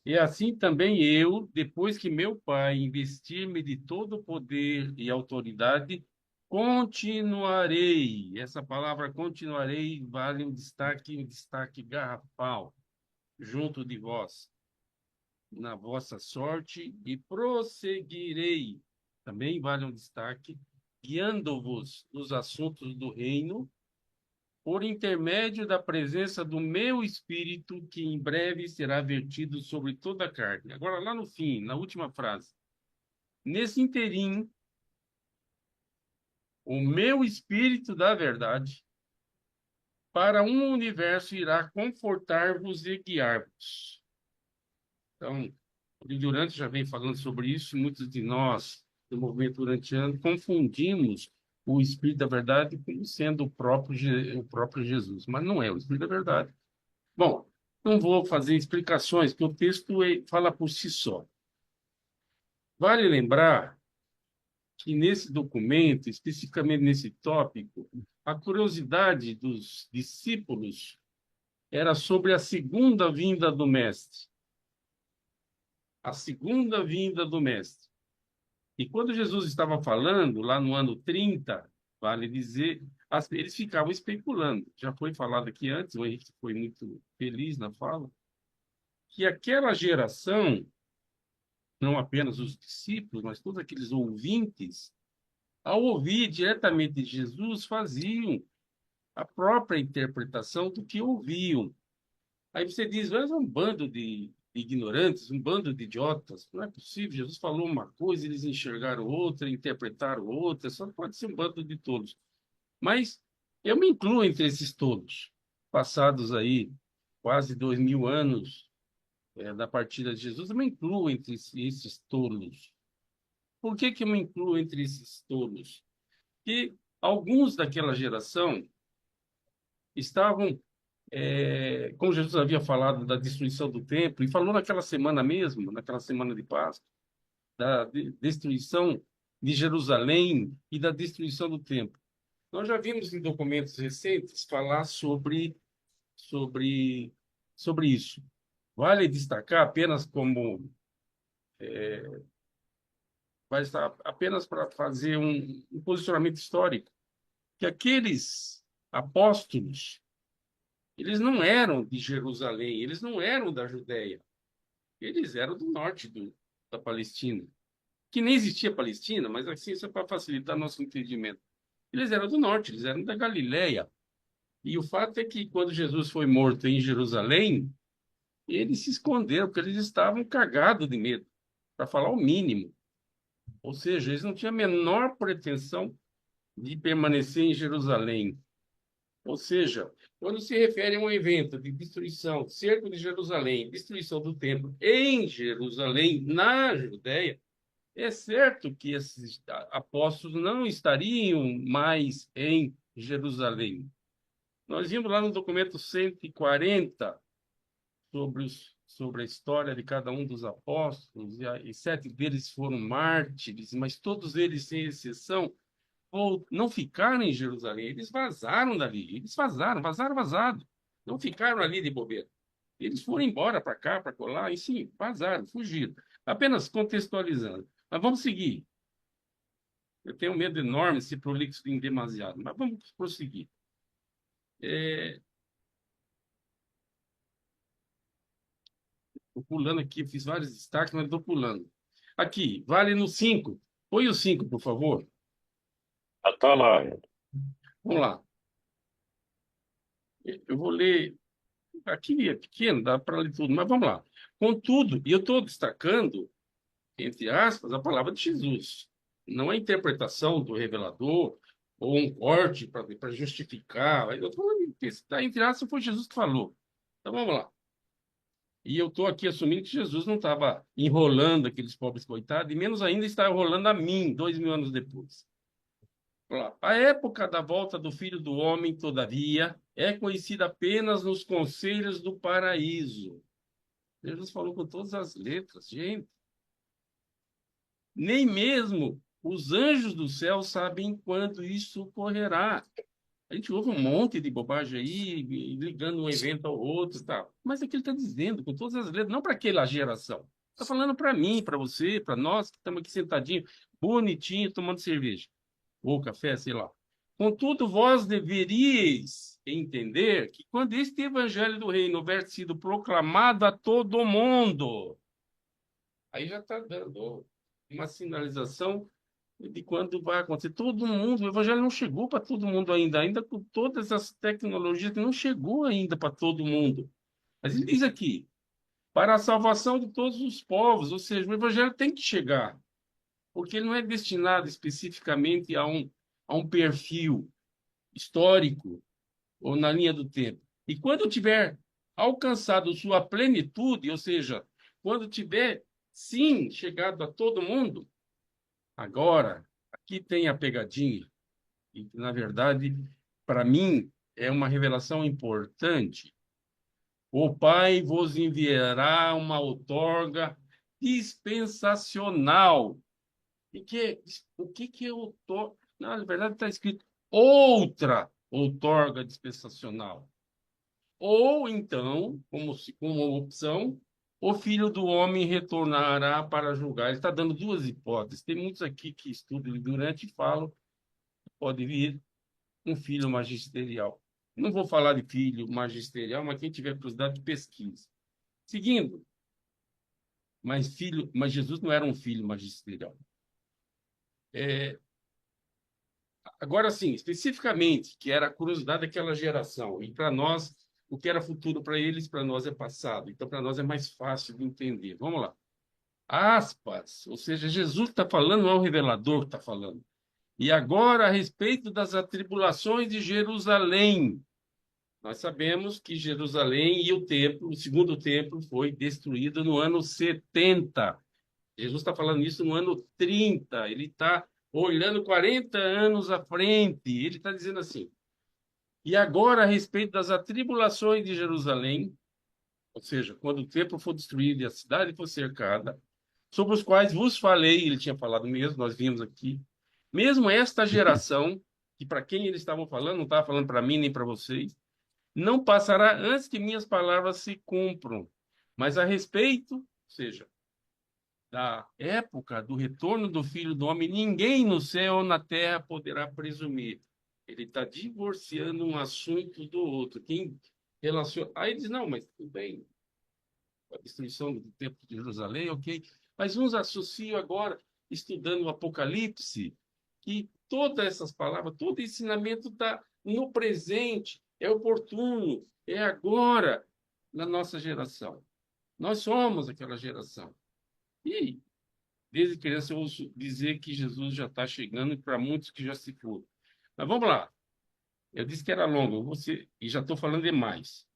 E assim também eu, depois que meu Pai investir-me de todo o poder e autoridade, continuarei. Essa palavra continuarei vale um destaque garrafal, junto de vós, na vossa sorte, e prosseguirei. Também vale um destaque, guiando-vos nos assuntos do reino, por intermédio da presença do meu Espírito, que em breve será vertido sobre toda a carne. Agora, lá no fim, na última frase. Nesse interim, o meu Espírito da verdade, para um universo irá confortar-vos e guiar-vos. Então, o livro Durante já vem falando sobre isso, e muitos de nós, do movimento durantiano, confundimos o Espírito da verdade como sendo o próprio Jesus, mas não é o Espírito da verdade. Bom, não vou fazer explicações, porque o texto fala por si só. Vale lembrar que nesse documento, especificamente nesse tópico, a curiosidade dos discípulos era sobre a segunda vinda do Mestre. A segunda vinda do Mestre. E quando Jesus estava falando, lá no ano 30, vale dizer, eles ficavam especulando. Já foi falado aqui antes, o Henrique foi muito feliz na fala, que aquela geração, não apenas os discípulos, mas todos aqueles ouvintes, ao ouvir diretamente de Jesus, faziam a própria interpretação do que ouviam. Aí você diz, mas é um bando de ignorantes, um bando de idiotas. Não é possível, Jesus falou uma coisa, eles enxergaram outra, interpretaram outra, só pode ser um bando de tolos. Mas eu me incluo entre esses tolos, passados aí quase 2000 anos da partida de Jesus, eu me incluo entre esses tolos. Por que eu me incluo entre esses tolos? Que alguns daquela geração estavam, como Jesus havia falado da destruição do templo, e falou naquela semana mesmo, naquela semana de Páscoa, da destruição de Jerusalém e da destruição do templo. Nós já vimos em documentos recentes falar sobre, sobre isso. Vale destacar apenas como vai estar apenas para fazer um posicionamento histórico, que aqueles apóstolos, eles não eram de Jerusalém, eles não eram da Judéia, eles eram do norte da Palestina, que nem existia Palestina, mas assim, isso é para facilitar nosso entendimento. Eles eram do norte, eles eram da Galileia. E o fato é que quando Jesus foi morto em Jerusalém, eles se esconderam, porque eles estavam cagados de medo, para falar o mínimo. Ou seja, eles não tinham a menor pretensão de permanecer em Jerusalém. Ou seja, quando se refere a um evento de destruição, cerco de Jerusalém, destruição do templo em Jerusalém, na Judéia, é certo que esses apóstolos não estariam mais em Jerusalém. Nós vimos lá no documento 140 sobre a história de cada um dos apóstolos, e 7 deles foram mártires, mas todos eles, sem exceção, não ficaram em Jerusalém, eles vazaram dali, eles vazaram vazado, não ficaram ali de bobeira. Eles foram embora para cá, para colar, e sim, vazaram, fugiram. Apenas contextualizando. Mas vamos seguir. Eu tenho um medo enorme de se prolixo em demasiado, mas vamos prosseguir. Estou pulando aqui, eu fiz vários destaques, mas estou pulando. Aqui, vale no 5. Põe o 5, por favor. Tá lá. Vamos lá. Eu vou ler. Aqui é pequeno, dá para ler tudo, mas vamos lá. Contudo, e eu estou destacando, entre aspas, a palavra de Jesus. Não é interpretação do revelador ou um corte para justificar. Eu estou falando que está entre aspas, foi Jesus que falou. Então vamos lá. E eu estou aqui assumindo que Jesus não estava enrolando aqueles pobres coitados, e menos ainda está enrolando a mim, 2000 anos depois. A época da volta do Filho do Homem, todavia, é conhecida apenas nos conselhos do paraíso. Jesus falou com todas as letras, gente. Nem mesmo os anjos do céu sabem quando isso ocorrerá. A gente ouve um monte de bobagem aí, ligando um evento ao outro e tal. Mas é que ele está dizendo, com todas as letras, não para aquela geração. Está falando para mim, para você, para nós, que estamos aqui sentadinhos, bonitinho, tomando cerveja. Ou café, sei lá. Contudo, vós deveríeis entender que quando este evangelho do reino houver sido proclamado a todo mundo, aí já está dando uma sinalização de quando vai acontecer. Todo mundo, o evangelho não chegou para todo mundo ainda com todas as tecnologias, não chegou ainda para todo mundo. Mas ele diz aqui, para a salvação de todos os povos, ou seja, o evangelho tem que chegar, porque ele não é destinado especificamente a um perfil histórico ou na linha do tempo. E quando tiver alcançado sua plenitude, ou seja, quando tiver, sim, chegado a todo mundo, agora, aqui tem a pegadinha, e na verdade, para mim, é uma revelação importante. O Pai vos enviará uma outorga dispensacional. O que é outorga? Na verdade, está escrito outra outorga dispensacional. Ou então, como opção, o Filho do Homem retornará para julgar. Ele está dando duas hipóteses. Tem muitos aqui que estudam durante e falam que pode vir um filho magisterial. Não vou falar de filho magisterial, mas quem tiver curiosidade, pesquisa. Seguindo, mas Jesus não era um filho magisterial. Agora, sim, especificamente, que era a curiosidade daquela geração, e para nós, o que era futuro para eles, para nós é passado. Então, para nós é mais fácil de entender. Vamos lá. Aspas, ou seja, Jesus está falando, não é o revelador que está falando. E agora, a respeito das atribulações de Jerusalém. Nós sabemos que Jerusalém e o templo, o segundo templo, foi destruído no ano 70. Jesus está falando isso no ano 30. Ele está olhando 40 anos à frente. Ele está dizendo assim: e agora, a respeito das atribulações de Jerusalém, ou seja, quando o templo for destruído e a cidade for cercada, sobre os quais vos falei, ele tinha falado mesmo, nós vimos aqui, mesmo esta geração, que para quem eles estavam falando, não estava falando para mim nem para vocês, não passará antes que minhas palavras se cumpram. Mas a respeito, ou seja, da época do retorno do Filho do Homem, ninguém no céu ou na terra poderá presumir. Ele está divorciando um assunto do outro. Quem relaciona... Aí diz, não, mas tudo bem, a destruição do templo de Jerusalém, ok. Mas uns associam agora, estudando o Apocalipse, que todas essas palavras, todo ensinamento está no presente, é oportuno, é agora, na nossa geração. Nós somos aquela geração. E desde criança eu ouço dizer que Jesus já está chegando para muitos que já se foram. Mas vamos lá. Eu disse que era longo, e já estou falando demais.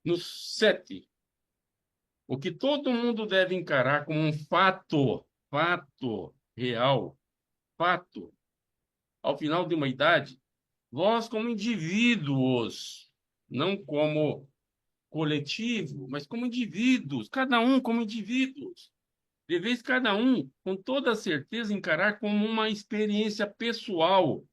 No 7, o que todo mundo deve encarar como um fato real, fato, ao final de uma idade, vós como indivíduos, não como coletivo, mas como indivíduos, cada um como indivíduos. Deveis cada um, com toda certeza, encarar como uma experiência pessoal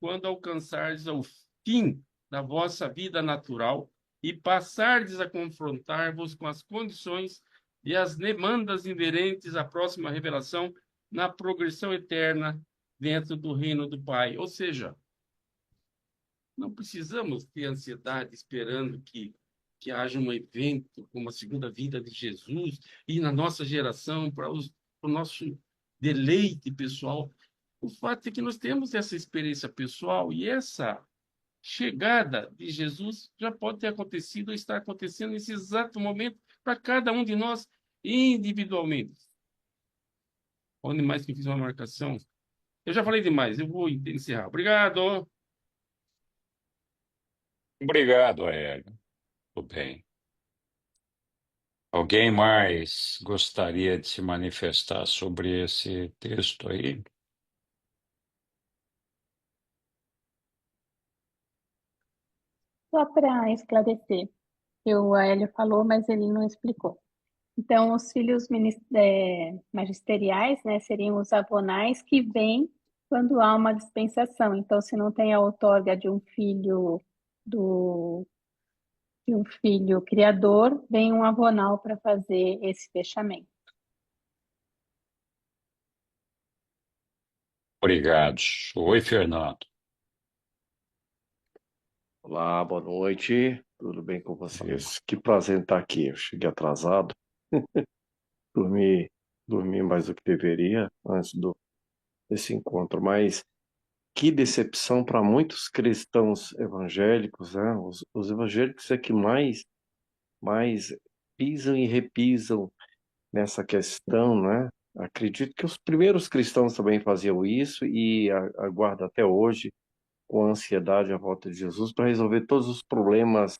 quando alcançardes o fim da vossa vida natural e passardes a confrontar-vos com as condições e as demandas inerentes à próxima revelação na progressão eterna dentro do reino do Pai. Ou seja, não precisamos ter ansiedade esperando que haja um evento como a segunda vida de Jesus e na nossa geração, para o nosso deleite pessoal. O fato é que nós temos essa experiência pessoal e essa chegada de Jesus já pode ter acontecido ou está acontecendo nesse exato momento para cada um de nós individualmente. Onde mais que eu fiz uma marcação? Eu já falei demais, eu vou encerrar. Obrigado. Obrigado, Hélio. Tudo bem. Alguém mais gostaria de se manifestar sobre esse texto aí? Só para esclarecer, que o Hélio falou, mas ele não explicou. Então, os filhos magisteriais, né, seriam os abonais que vêm quando há uma dispensação. Então, se não tem a outorga do, de um filho criador, vem um abonal para fazer esse fechamento. Obrigado. Oi, Fernando. Olá, boa noite. Tudo bem com vocês? Que prazer estar aqui. Eu cheguei atrasado, dormi, dormi mais do que deveria antes desse encontro, mas que decepção para muitos cristãos evangélicos, né? Os evangélicos é que mais pisam e repisam nessa questão, né? Acredito que os primeiros cristãos também faziam isso e aguardo até hoje com ansiedade a volta de Jesus para resolver todos os problemas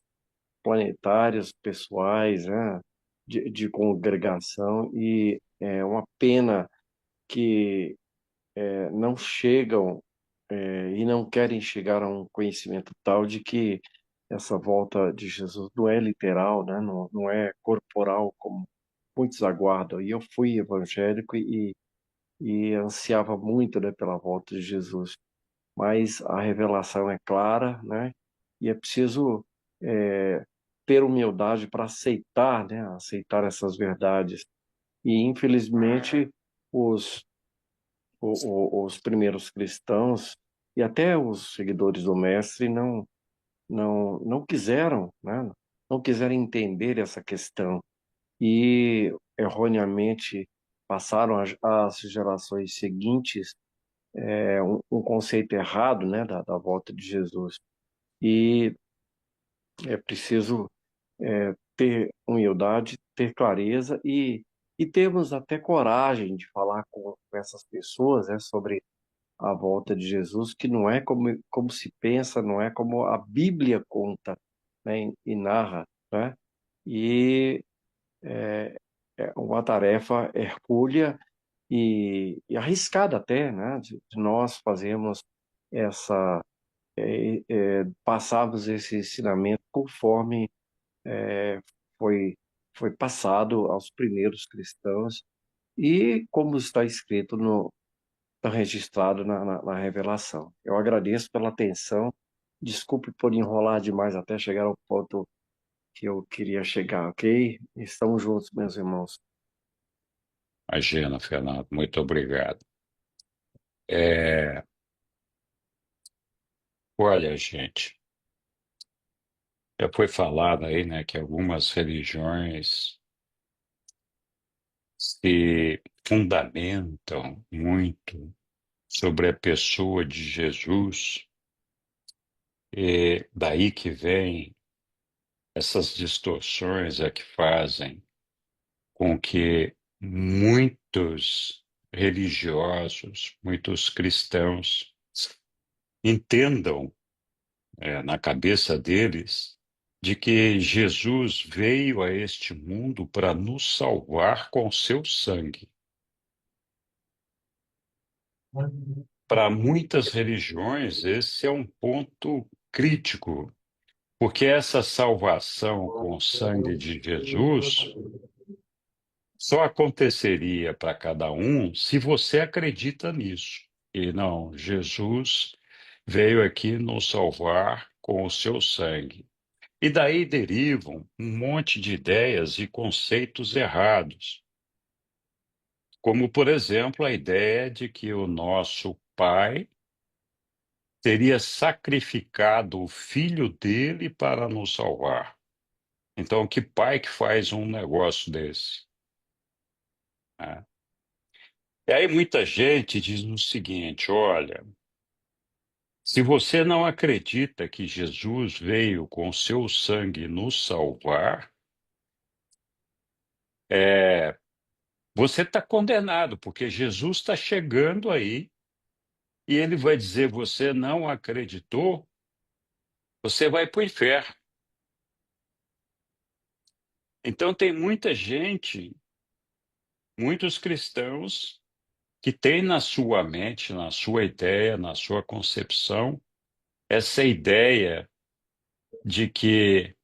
planetários, pessoais, né, de congregação, e é uma pena que não chegam e não querem chegar a um conhecimento tal de que essa volta de Jesus não é literal, né, não é corporal, como muitos aguardam. E eu fui evangélico e ansiava muito, né, pela volta de Jesus, mas a revelação é clara, né? E é preciso é, ter humildade para aceitar, né? Aceitar essas verdades. E infelizmente os os primeiros cristãos e até os seguidores do mestre não quiseram, né? Não quiseram entender essa questão e erroneamente passaram às gerações seguintes um conceito errado, né, da volta de Jesus. E é preciso ter humildade, ter clareza e termos até coragem de falar com essas pessoas, né, sobre a volta de Jesus, que não é como se pensa, não é como a Bíblia conta, né, e narra, né? E é uma tarefa hercúlea e arriscada até, né, de nós fazermos essa passarmos esse ensinamento conforme foi, foi passado aos primeiros cristãos e como está escrito está registrado na revelação. Eu agradeço pela atenção, desculpe por enrolar demais até chegar ao ponto que eu queria chegar, ok? Estamos juntos, meus irmãos. Imagina, Fernando. Muito obrigado. É, olha, gente, já foi falado aí, né, que algumas religiões se fundamentam muito sobre a pessoa de Jesus, e daí que vem essas distorções que fazem com que muitos religiosos, muitos cristãos entendam, na cabeça deles, de que Jesus veio a este mundo para nos salvar com seu sangue. Para muitas religiões, esse é um ponto crítico Porque essa salvação com o sangue de Jesus só aconteceria para cada um se você acredita nisso. E não, Jesus veio aqui nos salvar com o seu sangue. E daí derivam um monte de ideias e conceitos errados, como, por exemplo, a ideia de que o nosso Pai teria sacrificado o filho dele para nos salvar. Então, que pai que faz um negócio desse? Né? E aí muita gente diz o seguinte: olha, se você não acredita que Jesus veio com seu sangue nos salvar, é, você está condenado, porque Jesus está chegando aí e ele vai dizer: você não acreditou, você vai para o inferno. Então, tem muita gente, muitos cristãos, que têm na sua mente, na sua ideia, na sua concepção, essa ideia de que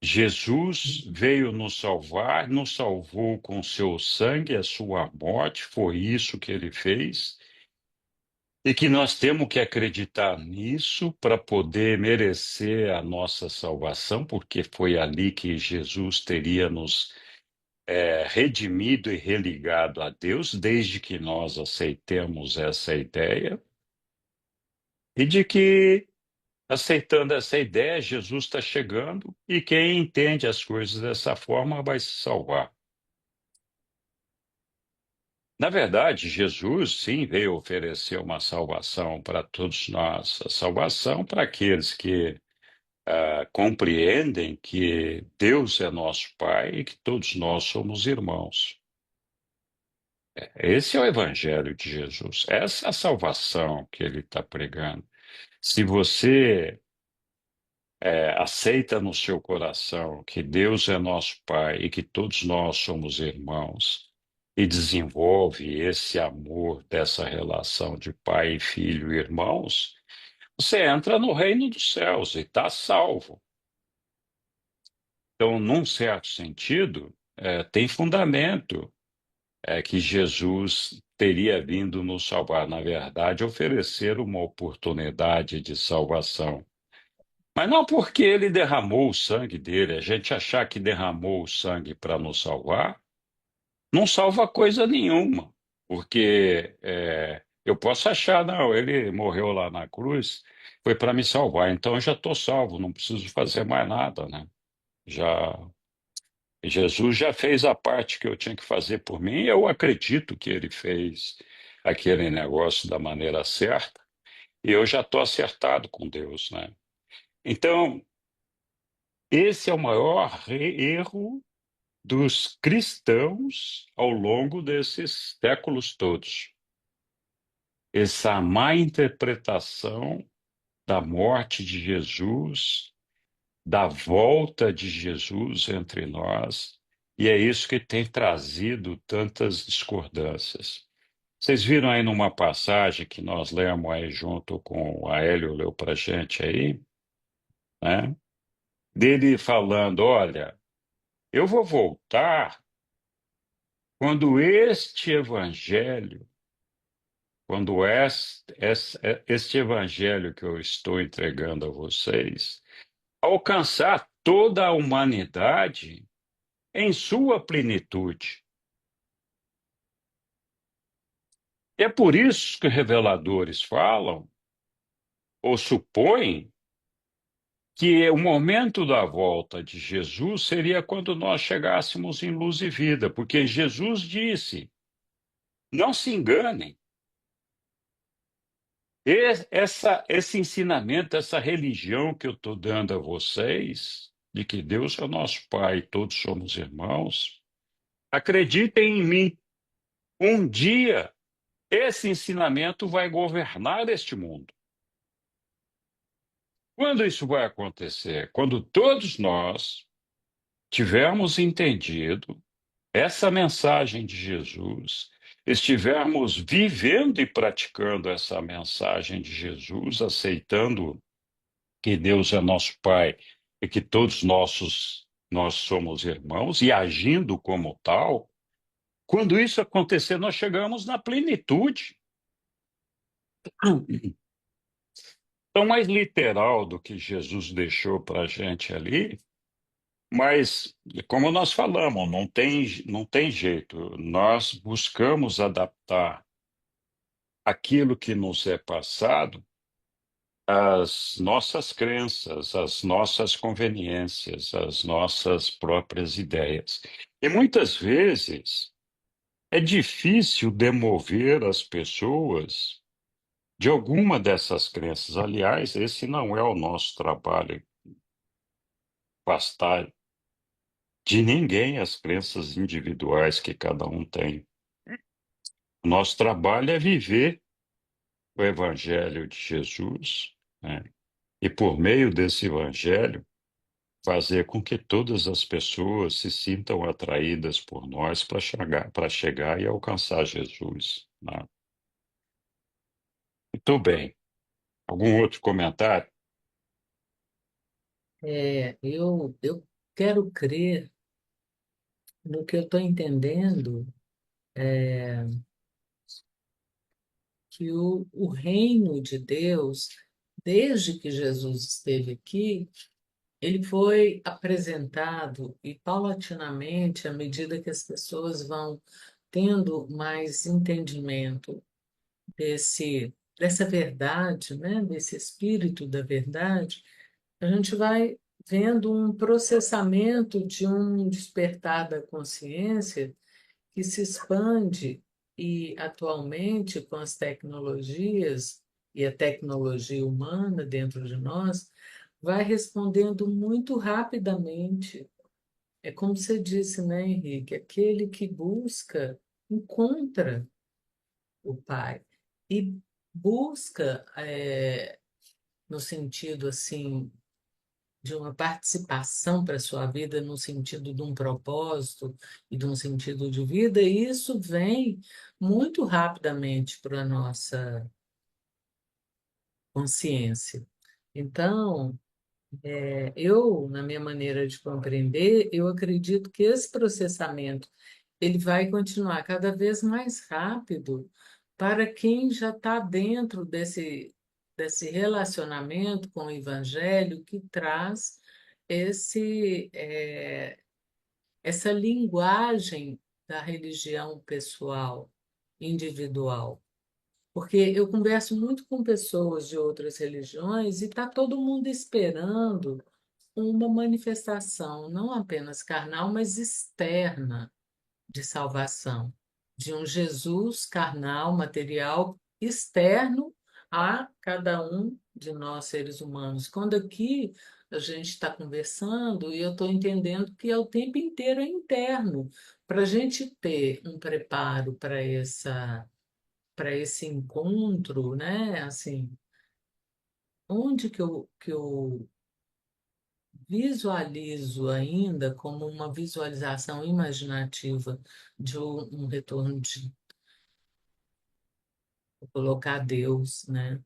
Jesus veio nos salvar, nos salvou com seu sangue, a sua morte, foi isso que ele fez, e que nós temos que acreditar nisso para poder merecer a nossa salvação, porque foi ali que Jesus teria nos redimido e religado a Deus, desde que nós aceitemos essa ideia, e de que, aceitando essa ideia, Jesus está chegando e quem entende as coisas dessa forma vai se salvar. Na verdade, Jesus, sim, veio oferecer uma salvação para todos nós, a salvação para aqueles que compreendem que Deus é nosso Pai e que todos nós somos irmãos. Esse é o Evangelho de Jesus, essa é a salvação que ele está pregando. Se você aceita no seu coração que Deus é nosso Pai e que todos nós somos irmãos, e desenvolve esse amor dessa relação de pai e filho e irmãos, você entra no reino dos céus e está salvo. Então, num certo sentido, tem fundamento que Jesus teria vindo nos salvar, na verdade, oferecer uma oportunidade de salvação. Mas não porque ele derramou o sangue dele. A gente achar que derramou o sangue para nos salvar, não salva coisa nenhuma. Porque eu posso achar, não, ele morreu lá na cruz, foi para me salvar, então eu já estou salvo, não preciso fazer mais nada, né? Já, Jesus já fez a parte que eu tinha que fazer por mim, e eu acredito que ele fez aquele negócio da maneira certa, e eu já estou acertado com Deus, né? Então, esse é o maior erro dos cristãos ao longo desses séculos todos. Essa má interpretação da morte de Jesus, da volta de Jesus entre nós, e é isso que tem trazido tantas discordâncias. Vocês viram aí numa passagem que nós lemos aí junto com a Hélio leu para gente aí, né? Dele falando: olha, eu vou voltar quando este evangelho, quando este evangelho que eu estou entregando a vocês, alcançar toda a humanidade em sua plenitude. E é por isso que reveladores falam, ou supõem, que o momento da volta de Jesus seria quando nós chegássemos em luz e vida, porque Jesus disse: não se enganem. Esse ensinamento, essa religião que eu estou dando a vocês, de que Deus é o nosso Pai, todos somos irmãos, acreditem em mim. Um dia, esse ensinamento vai governar este mundo. Quando isso vai acontecer? Quando todos nós tivermos entendido essa mensagem de Jesus, estivermos vivendo e praticando essa mensagem de Jesus, aceitando que Deus é nosso Pai e que todos nós somos irmãos, e agindo como tal, quando isso acontecer, nós chegamos na plenitude. Então, mais literal do que Jesus deixou para a gente ali, mas, como nós falamos, não tem jeito. Nós buscamos adaptar aquilo que nos é passado às nossas crenças, às nossas conveniências, às nossas próprias ideias. E muitas vezes é difícil demover as pessoas de alguma dessas crenças. Aliás, esse não é o nosso trabalho, afastar de ninguém as crenças individuais que cada um tem. O nosso trabalho é viver o Evangelho de Jesus, né? E por meio desse Evangelho, fazer com que todas as pessoas se sintam atraídas por nós para chegar e alcançar Jesus, né? Muito bem. Algum outro comentário? Eu quero crer no que eu estou entendendo, que o reino de Deus, desde que Jesus esteve aqui, ele foi apresentado e paulatinamente, à medida que as pessoas vão tendo mais entendimento dessa verdade, né, desse espírito da verdade, a gente vai vendo um processamento de um despertar da consciência que se expande e atualmente com as tecnologias e a tecnologia humana dentro de nós vai respondendo muito rapidamente. É como você disse, né, Henrique? Aquele que busca encontra o Pai e busca, no sentido assim de uma participação para a sua vida, no sentido de um propósito e de um sentido de vida, e isso vem muito rapidamente para a nossa consciência. Então, eu, na minha maneira de compreender, eu acredito que esse processamento ele vai continuar cada vez mais rápido para quem já está dentro desse relacionamento com o Evangelho que traz essa linguagem da religião pessoal, individual. Porque eu converso muito com pessoas de outras religiões e está todo mundo esperando uma manifestação, não apenas carnal, mas externa de salvação, de um Jesus carnal, material, externo a cada um de nós, seres humanos. Quando aqui a gente está conversando e eu estou entendendo que é o tempo inteiro é interno, para a gente ter um preparo para esse encontro, né? Assim, onde que eu visualizo ainda como uma visualização imaginativa de um retorno de colocar Deus, né?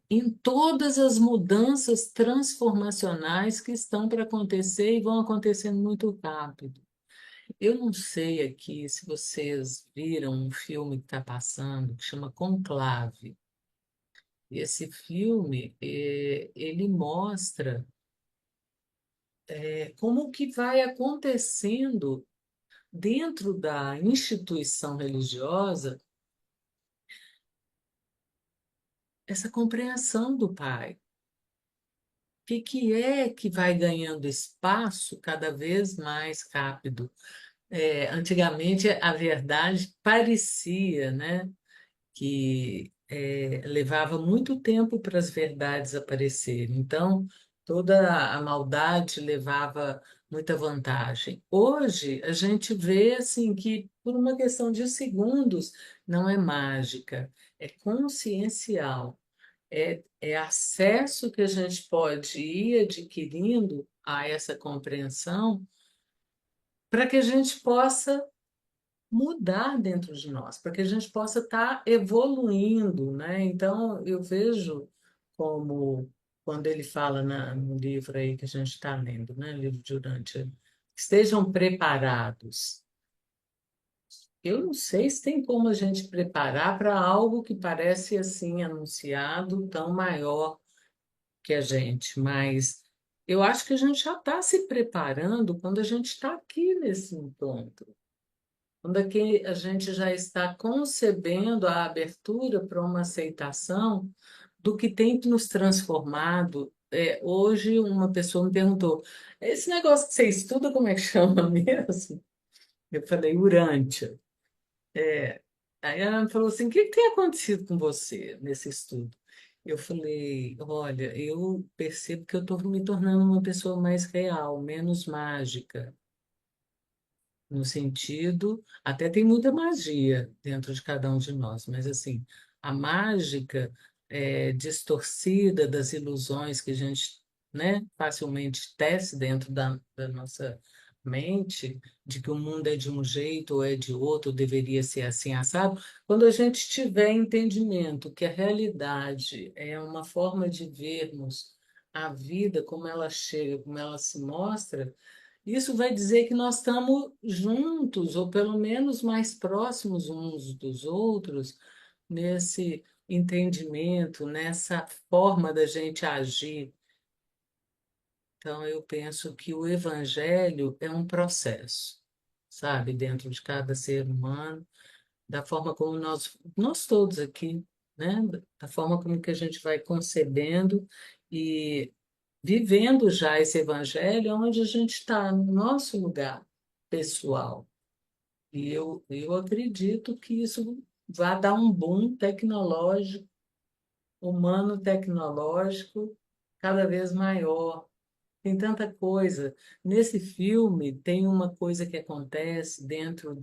Em todas as mudanças transformacionais que estão para acontecer e vão acontecendo muito rápido. Eu não sei aqui se vocês viram um filme que está passando, que chama Conclave. Esse filme, ele mostra como que vai acontecendo dentro da instituição religiosa essa compreensão do Pai. O que é que vai ganhando espaço cada vez mais rápido? Antigamente, a verdade parecia, né, que levava muito tempo para as verdades aparecerem. Então, toda a maldade levava muita vantagem. Hoje, a gente vê assim que, por uma questão de segundos, não é mágica, é consciencial. É acesso que a gente pode ir adquirindo a essa compreensão para que a gente possa mudar dentro de nós, para que a gente possa estar evoluindo, né? Então, eu vejo como quando ele fala no livro aí que a gente está lendo, né? Livro de Urântia, estejam preparados. Eu não sei se tem como a gente preparar para algo que parece assim anunciado tão maior que a gente, mas eu acho que a gente já está se preparando quando a gente está aqui nesse ponto, quando aqui a gente já está concebendo a abertura para uma aceitação do que tem nos transformado. Hoje uma pessoa me perguntou, esse negócio que você estuda, como é que chama mesmo? Eu falei, Urântia. Aí ela me falou assim: o que que tem acontecido com você nesse estudo? Eu falei: olha, eu percebo que eu estou me tornando uma pessoa mais real, menos mágica, no sentido, até tem muita magia dentro de cada um de nós, mas assim, a mágica distorcida das ilusões que a gente, né, facilmente tece dentro da nossa mente, de que o mundo é de um jeito ou é de outro, deveria ser assim, assado, quando a gente tiver entendimento que a realidade é uma forma de vermos a vida como ela chega, como ela se mostra, isso vai dizer que nós estamos juntos, ou pelo menos mais próximos uns dos outros, nesse entendimento, nessa forma da gente agir. Então, eu penso que o evangelho é um processo, sabe, dentro de cada ser humano, da forma como nós todos aqui, né, da forma como que a gente vai concebendo e vivendo já esse evangelho onde a gente está, no nosso lugar pessoal. E eu acredito que isso vai dar um boom tecnológico, humano-tecnológico, cada vez maior. Tem tanta coisa. Nesse filme, tem uma coisa que acontece dentro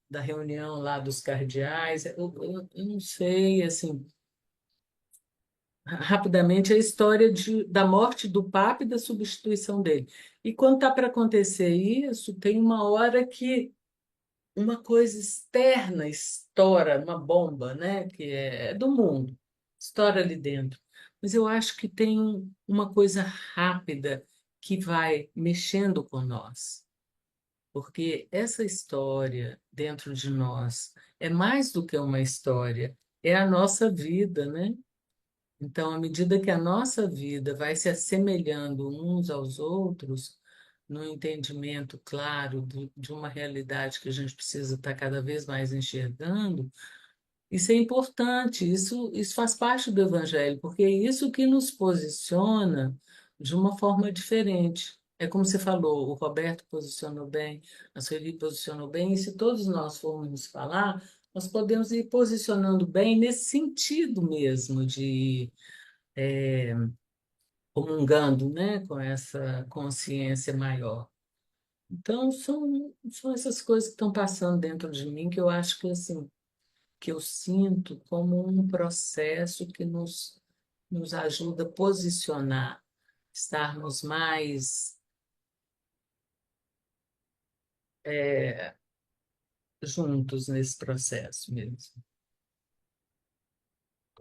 da reunião lá dos cardeais. Eu não sei, assim, rapidamente a história da morte do Papa e da substituição dele. E quando está para acontecer isso, tem uma hora que uma coisa externa estoura, uma bomba, né, que é do mundo, estoura ali dentro. Mas eu acho que tem uma coisa rápida que vai mexendo com nós, porque essa história dentro de nós é mais do que uma história, é a nossa vida, né? Então, à medida que a nossa vida vai se assemelhando uns aos outros, no entendimento claro de uma realidade que a gente precisa estar cada vez mais enxergando, isso é importante, isso faz parte do Evangelho, porque é isso que nos posiciona de uma forma diferente. É como você falou, o Roberto posicionou bem, a Sueli posicionou bem, e se todos nós formos falar, nós podemos ir posicionando bem nesse sentido mesmo de comungando, né, com essa consciência maior. Então, são essas coisas que estão passando dentro de mim que eu acho que, assim, que eu sinto como um processo que nos ajuda a posicionar, estarmos mais juntos nesse processo mesmo.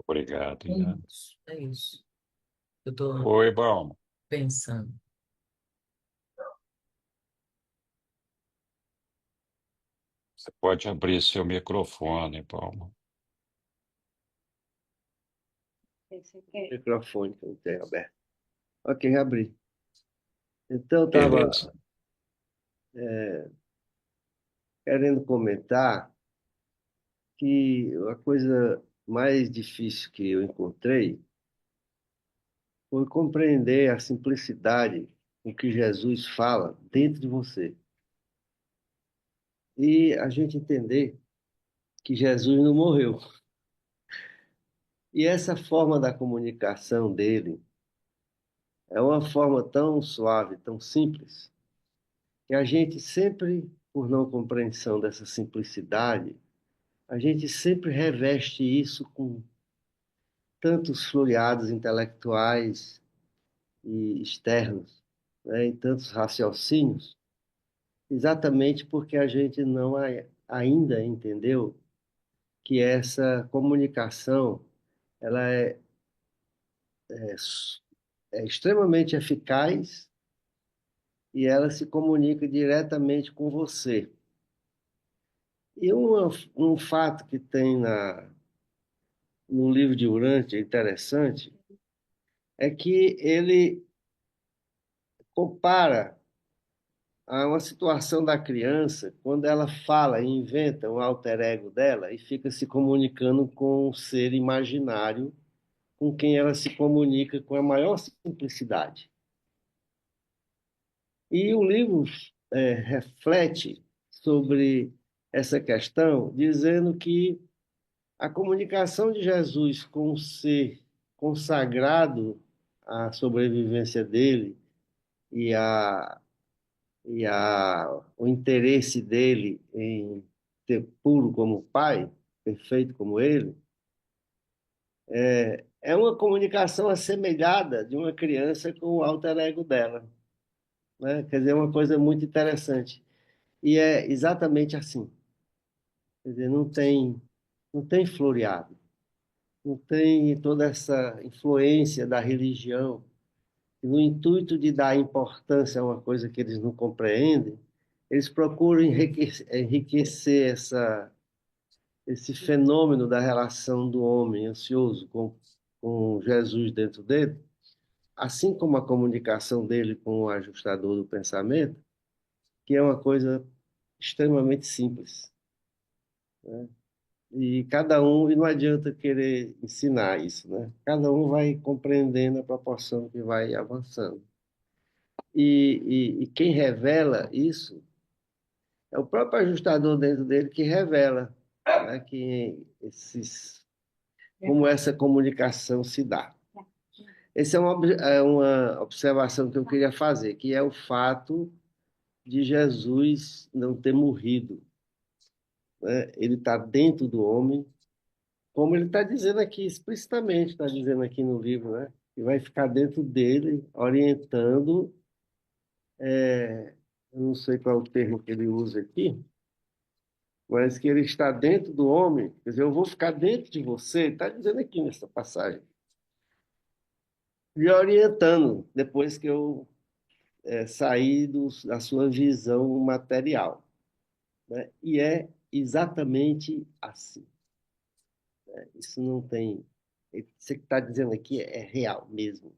Obrigado, É Ian. isso, é isso. Eu estou Oi, Balma. pensando. Você pode abrir seu microfone, Balma. Microfone que eu não tenho aberto. Ok, abri. Então, eu estava Beleza. querendo comentar que a coisa mais difícil que eu encontrei foi compreender a simplicidade com que Jesus fala dentro de você. E a gente entender que Jesus não morreu. E essa forma da comunicação dele é uma forma tão suave, tão simples, que a gente sempre, por não compreensão dessa simplicidade, a gente sempre reveste isso com tantos floreados intelectuais e externos, né, e tantos raciocínios, exatamente porque a gente não ainda entendeu que essa comunicação ela é é extremamente eficaz e ela se comunica diretamente com você. E um fato que tem no livro de Urântia interessante é que ele compara a uma situação da criança quando ela fala e inventa um alter ego dela e fica se comunicando com um ser imaginário com quem ela se comunica com a maior simplicidade. E o livro reflete sobre essa questão, dizendo que a comunicação de Jesus com o ser consagrado à sobrevivência dele e, o interesse dele em ser puro como pai, perfeito como ele, é uma comunicação assemelhada de uma criança com o alter ego dela, né? Quer dizer, é uma coisa muito interessante. E é exatamente assim. Quer dizer, não tem floreado, não tem toda essa influência da religião. E no intuito de dar importância a uma coisa que eles não compreendem, eles procuram enriquecer esse fenômeno da relação do homem ansioso com Jesus dentro dele, assim como a comunicação dele com o ajustador do pensamento, que é uma coisa extremamente simples, né? E não adianta querer ensinar isso, né? Cada um vai compreendendo a proporção que vai avançando. E quem revela isso é o próprio ajustador dentro dele que revela, né, como essa comunicação se dá. Essa é uma observação que eu queria fazer, que é o fato de Jesus não ter morrido, né? Ele está dentro do homem, como ele está dizendo aqui, explicitamente está dizendo aqui no livro, né? E vai ficar dentro dele, orientando, eu não sei qual é o termo que ele usa aqui, mas que ele está dentro do homem, quer dizer, eu vou ficar dentro de você, está dizendo aqui nessa passagem, e orientando, depois que eu sair da sua visão material, né? E é exatamente assim. Isso não tem. Isso que está dizendo aqui é real mesmo.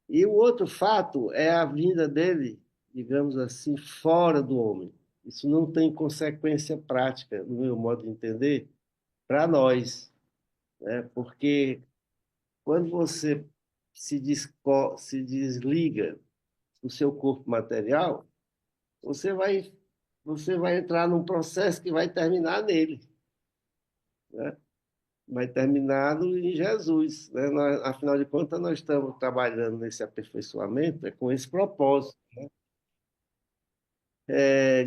E o outro fato é a vinda dele, digamos assim, fora do homem. Isso não tem consequência prática, no meu modo de entender, para nós, né? Porque quando você se desliga do seu corpo material, você vai, você vai entrar num processo que vai terminar nele, né? Vai terminar em Jesus, né? Afinal de contas, nós estamos trabalhando nesse aperfeiçoamento com esse propósito,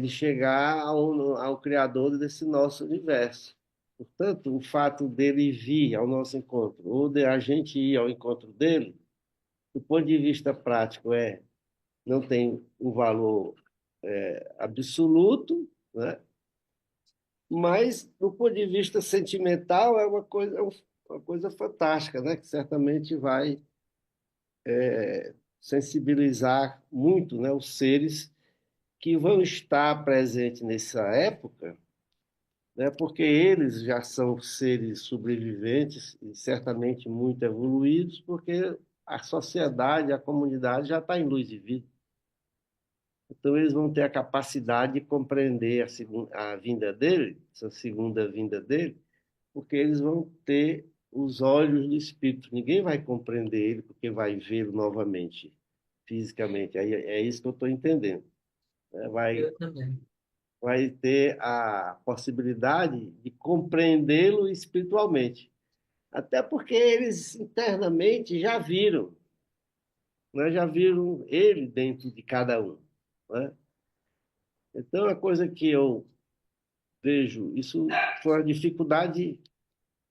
de chegar ao Criador desse nosso universo. Portanto, o fato dele vir ao nosso encontro, ou de a gente ir ao encontro dele, do ponto de vista prático, não tem um valor absoluto, né? Mas, do ponto de vista sentimental, é uma coisa fantástica, né? Que certamente vai sensibilizar muito, né, os seres que vão estar presentes nessa época, né, porque eles já são seres sobreviventes e certamente muito evoluídos, porque a sociedade, a comunidade já está em luz e vida. Então, eles vão ter a capacidade de compreender a vinda dele, essa segunda vinda dele, porque eles vão ter os olhos do Espírito. Ninguém vai compreender ele porque vai vê-lo novamente, fisicamente. É isso que eu estou entendendo, né? Vai, Eu também. vai ter a possibilidade de compreendê-lo espiritualmente. Até porque eles internamente já viram, né? Já viram ele dentro de cada um, né? Então, a coisa que eu vejo, isso foi uma dificuldade,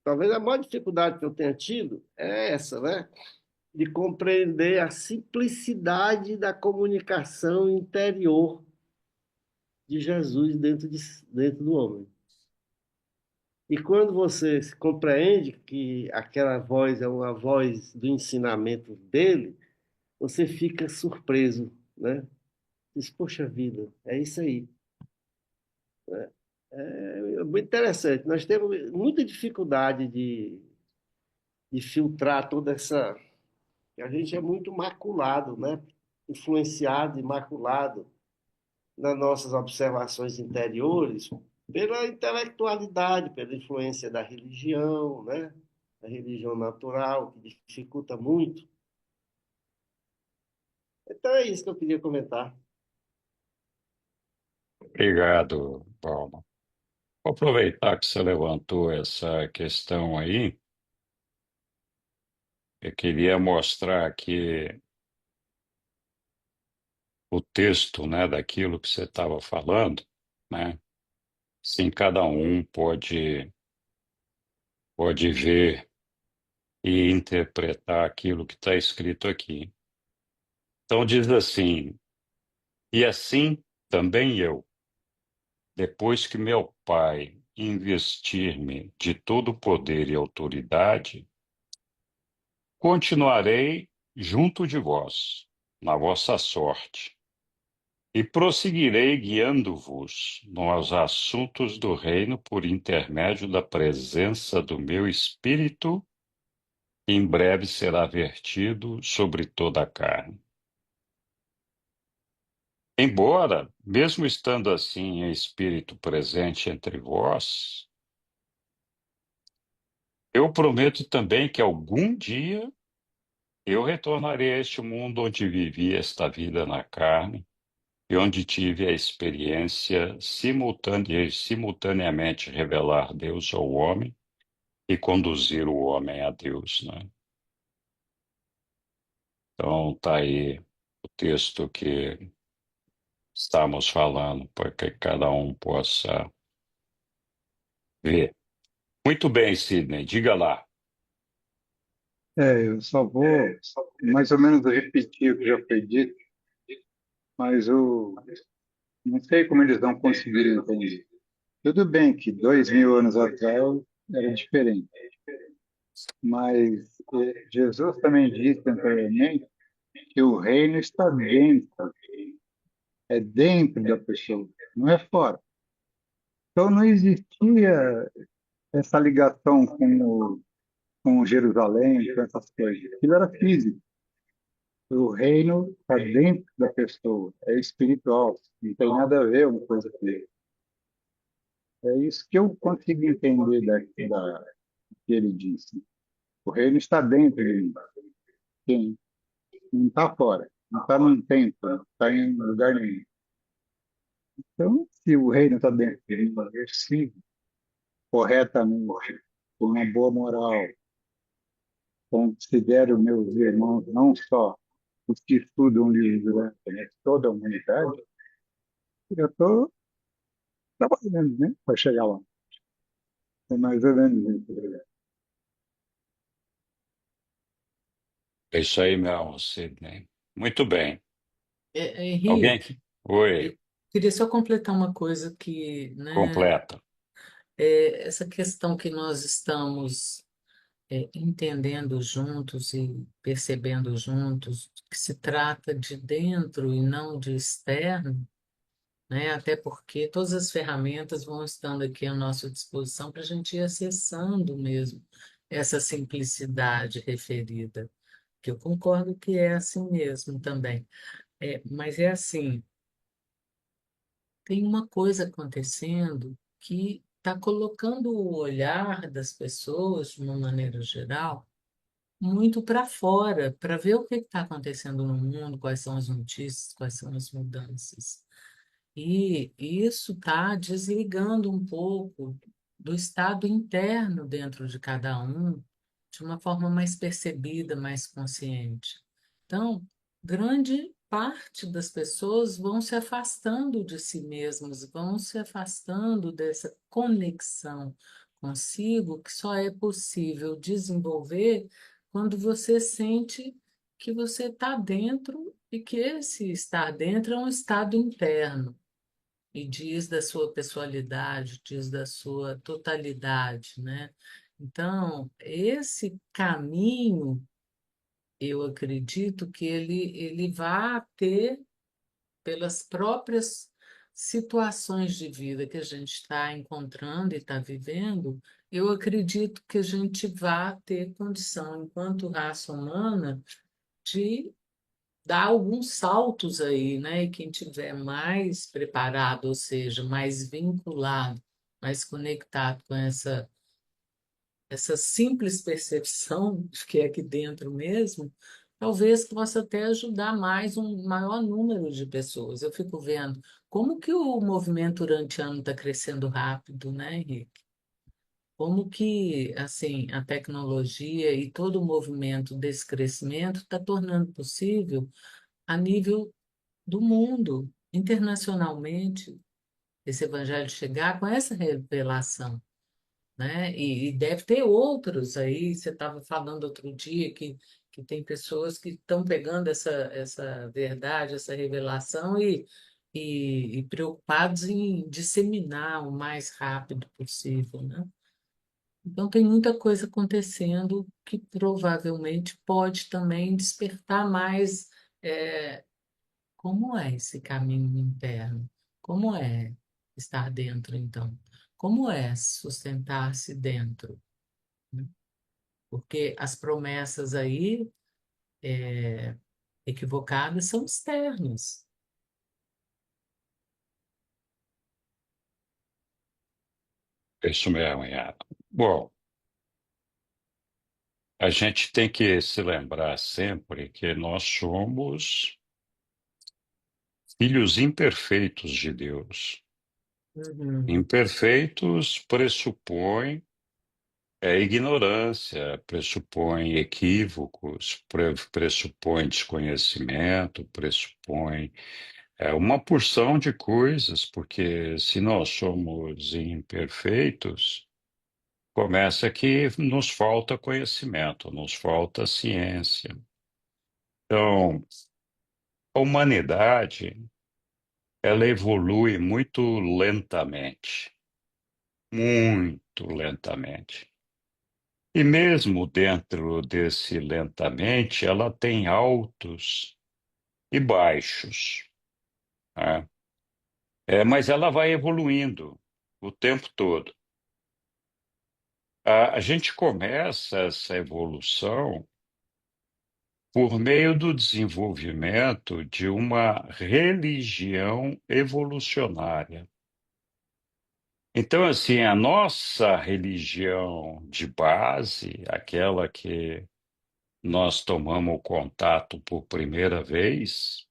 talvez a maior dificuldade que eu tenha tido é essa, né? De compreender a simplicidade da comunicação interior de Jesus dentro do homem. E quando você compreende que aquela voz é uma voz do ensinamento dele, você fica surpreso, né? Diz, poxa vida, é isso aí. É muito interessante. Nós temos muita dificuldade de filtrar toda essa. A gente é muito maculado, né? Influenciado e maculado nas nossas observações interiores pela intelectualidade, pela influência da religião, né? A religião natural, que dificulta muito. Então é isso que eu queria comentar. Obrigado, Paulo. Vou aproveitar que você levantou essa questão aí. Eu queria mostrar aqui o texto, né, daquilo que você estava falando, né? Sim, cada um pode ver e interpretar aquilo que está escrito aqui. Então diz assim: e assim também eu, depois que meu Pai investir-me de todo poder e autoridade, continuarei junto de vós, na vossa sorte, e prosseguirei guiando-vos nos assuntos do reino por intermédio da presença do meu Espírito, que em breve será vertido sobre toda a carne. Embora, mesmo estando assim em espírito presente entre vós, eu prometo também que algum dia eu retornarei a este mundo onde vivi esta vida na carne e onde tive a experiência simultânea e simultaneamente revelar Deus ao homem e conduzir o homem a Deus, né? Então, tá aí o texto que estamos falando, para que cada um possa ver. Muito bem, Sidney, diga lá. Eu só vou mais ou menos repetir o que já foi dito, mas não sei como eles não conseguiram entender. Tudo bem que 2000 anos atrás era diferente, mas Jesus também disse anteriormente que o reino está dentro, é dentro da pessoa, não é fora. Então não existia essa ligação com Jerusalém, com essas coisas. Aquilo era físico. O reino está dentro da pessoa, é espiritual, não tem nada a ver uma coisa com ele. É isso que eu consigo entender da que ele disse. O reino está dentro de mim, quem não está fora, não está num templo, não está em lugar nenhum. Então, se o reino está dentro de mim, eu sigo corretamente, com uma boa moral, considero meus irmãos não só os que estudam o livro durante, mas toda a humanidade, eu estou trabalhando, né, para chegar lá. É mais ou menos isso. É isso aí mesmo, Sidney. Muito bem. Alguém? Henrique, Oi, eu queria só completar uma coisa que, né, completa. essa questão que nós estamos entendendo juntos e percebendo juntos que se trata de dentro e não de externo, né? Até porque todas as ferramentas vão estando aqui à nossa disposição para a gente ir acessando mesmo essa simplicidade referida, que eu concordo que é assim mesmo também. Mas é assim, tem uma coisa acontecendo que está colocando o olhar das pessoas, de uma maneira geral, muito para fora, para ver o que está acontecendo no mundo, quais são as notícias, quais são as mudanças. E isso está desligando um pouco do estado interno dentro de cada um, de uma forma mais percebida, mais consciente. Então, grande parte das pessoas vão se afastando de si mesmas, vão se afastando dessa conexão consigo, que só é possível desenvolver quando você sente que você está dentro e que esse estar dentro é um estado interno. e diz da sua pessoalidade, diz da sua totalidade, né? Então, esse caminho, eu acredito que ele vai ter, pelas próprias situações de vida que a gente está encontrando e está vivendo, eu acredito que a gente vai ter condição, enquanto raça humana, de dar alguns saltos aí, né? E quem tiver mais preparado, ou seja, mais vinculado, mais conectado com essa simples percepção de que é aqui dentro mesmo, talvez possa até ajudar mais um maior número de pessoas. Eu fico vendo como que o movimento urantiano está crescendo rápido, né, Henrique? Como que, assim, a tecnologia e todo o movimento desse crescimento está tornando possível a nível do mundo, internacionalmente, esse evangelho chegar com essa revelação, né? E deve ter outros aí. Você estava falando outro dia que tem pessoas que estão pegando essa verdade, essa revelação e preocupados em disseminar o mais rápido possível, né? Então, tem muita coisa acontecendo que provavelmente pode também despertar mais. eh, Como é esse caminho interno? Como é estar dentro, então? Como é sustentar-se dentro, né? Porque as promessas aí, equivocadas, são externas. Isso mesmo, Iana. Bom, a gente tem que se lembrar sempre que nós somos filhos imperfeitos de Deus. Uhum. Imperfeitos pressupõe ignorância, pressupõe equívocos, pressupõe desconhecimento, pressupõe uma porção de coisas, porque se nós somos imperfeitos, começa que nos falta conhecimento, nos falta ciência. Então, a humanidade, ela evolui muito lentamente. E mesmo dentro desse lentamente, ela tem altos e baixos, né? Mas ela vai evoluindo o tempo todo. A gente começa essa evolução por meio do desenvolvimento de uma religião evolucionária. Então, assim, a nossa religião de base, aquela que nós tomamos contato por primeira vez,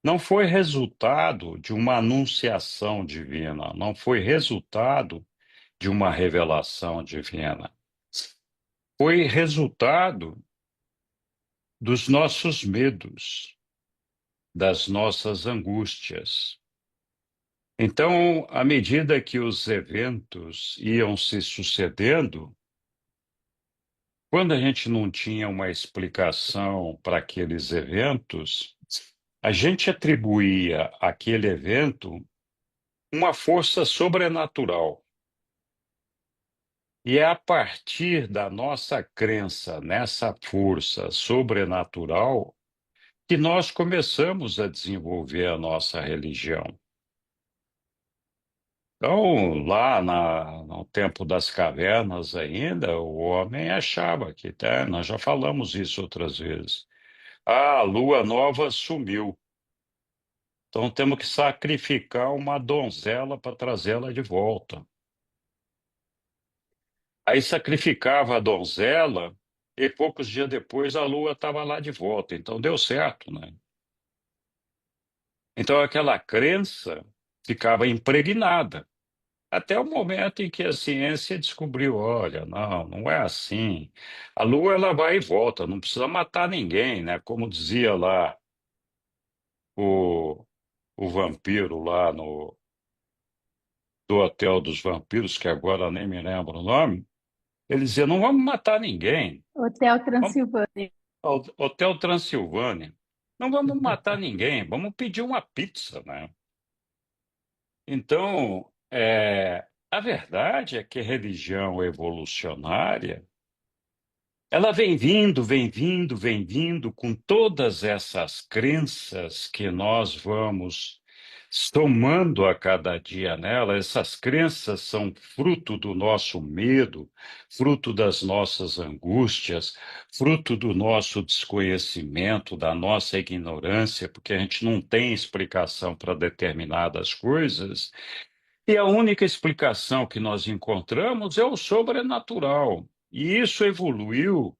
não foi resultado de uma anunciação divina, não foi resultado de uma revelação divina. Foi resultado dos nossos medos, das nossas angústias. Então, à medida que os eventos iam se sucedendo, quando a gente não tinha uma explicação para aqueles eventos, a gente atribuía àquele evento uma força sobrenatural. E é a partir da nossa crença nessa força sobrenatural que nós começamos a desenvolver a nossa religião. Então, no tempo das cavernas ainda, o homem achava que, tá, nós já falamos isso outras vezes, a lua nova sumiu, então temos que sacrificar uma donzela para trazê-la de volta. Aí sacrificava a donzela e poucos dias depois a lua estava lá de volta, então deu certo, né? Então aquela crença ficava impregnada. Até o momento em que a ciência descobriu, olha, não é assim. A Lua ela vai e volta, não precisa matar ninguém, né? Como dizia lá o, o vampiro lá no do Hotel dos Vampiros, que agora nem me lembro o nome. Ele dizia, não vamos matar ninguém. Hotel Vamos Transilvânia. ao Hotel Transilvânia. Não vamos matar ninguém, vamos pedir uma pizza, né? Então, a verdade é que a religião evolucionária, ela vem vindo com todas essas crenças que nós vamos somando a cada dia nela. Essas crenças são fruto do nosso medo, fruto das nossas angústias, fruto do nosso desconhecimento, da nossa ignorância, porque a gente não tem explicação para determinadas coisas. E a única explicação que nós encontramos é o sobrenatural. E isso evoluiu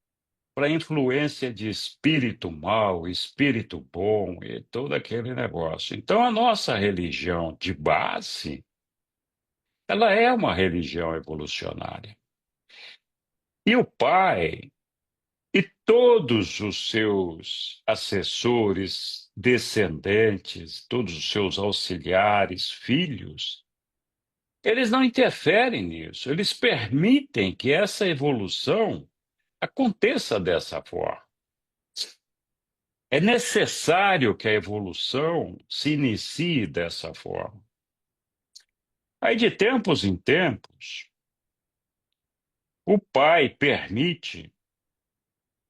para influência de espírito mau, espírito bom e todo aquele negócio. Então, a nossa religião de base, ela é uma religião evolucionária. E o Pai e todos os seus assessores, descendentes, todos os seus auxiliares, filhos, eles não interferem nisso, eles permitem que essa evolução aconteça dessa forma. É necessário que a evolução se inicie dessa forma. Aí, de tempos em tempos, o Pai permite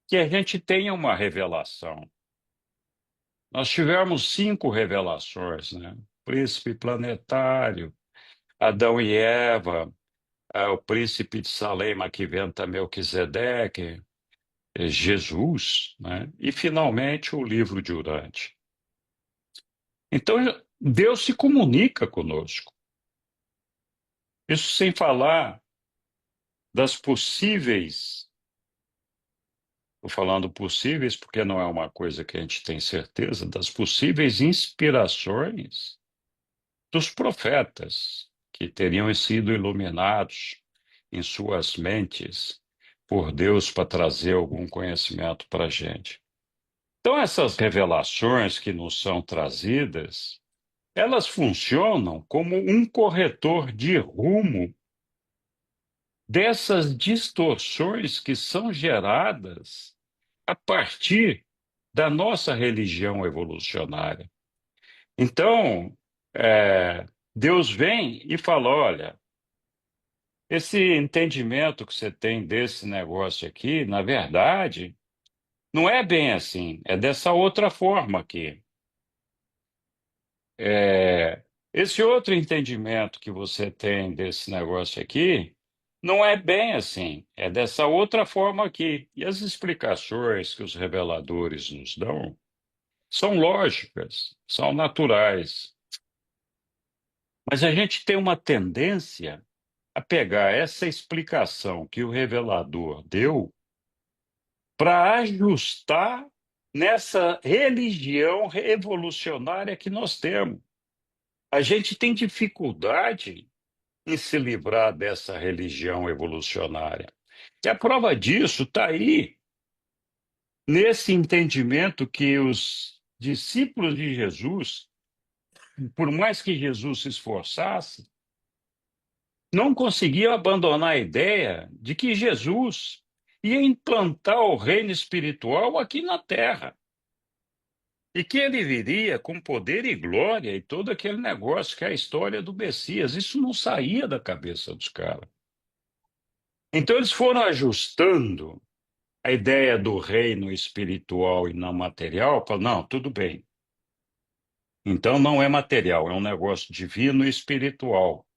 que a gente tenha uma revelação. Nós tivemos 5 revelações, né? Príncipe planetário, Adão e Eva, o príncipe de Salem, que venta Melquisedeque, Jesus, né? E, finalmente, o livro de Urante. Então, Deus se comunica conosco. Isso sem falar das possíveis, estou falando possíveis porque não é uma coisa que a gente tem certeza, das possíveis inspirações dos profetas que teriam sido iluminados em suas mentes por Deus para trazer algum conhecimento para a gente. Então, essas revelações que nos são trazidas, elas funcionam como um corretor de rumo dessas distorções que são geradas a partir da nossa religião evolucionária. Então, Deus vem e fala: olha, esse entendimento que você tem desse negócio aqui, na verdade, não é bem assim, é dessa outra forma aqui. Esse outro entendimento que você tem desse negócio aqui não é bem assim, é dessa outra forma aqui. E as explicações que os reveladores nos dão são lógicas, são naturais. Mas a gente tem uma tendência a pegar essa explicação que o revelador deu para ajustar nessa religião revolucionária que nós temos. A gente tem dificuldade em se livrar dessa religião evolucionária. E a prova disso está aí, nesse entendimento que os discípulos de Jesus, por mais que Jesus se esforçasse, não conseguiam abandonar a ideia de que Jesus ia implantar o reino espiritual aqui na Terra. E que ele viria com poder e glória e todo aquele negócio que é a história do Messias. Isso não saía da cabeça dos caras. Então eles foram ajustando a ideia do reino espiritual e não material para, não, tudo bem. Então não é material, é um negócio divino e espiritual.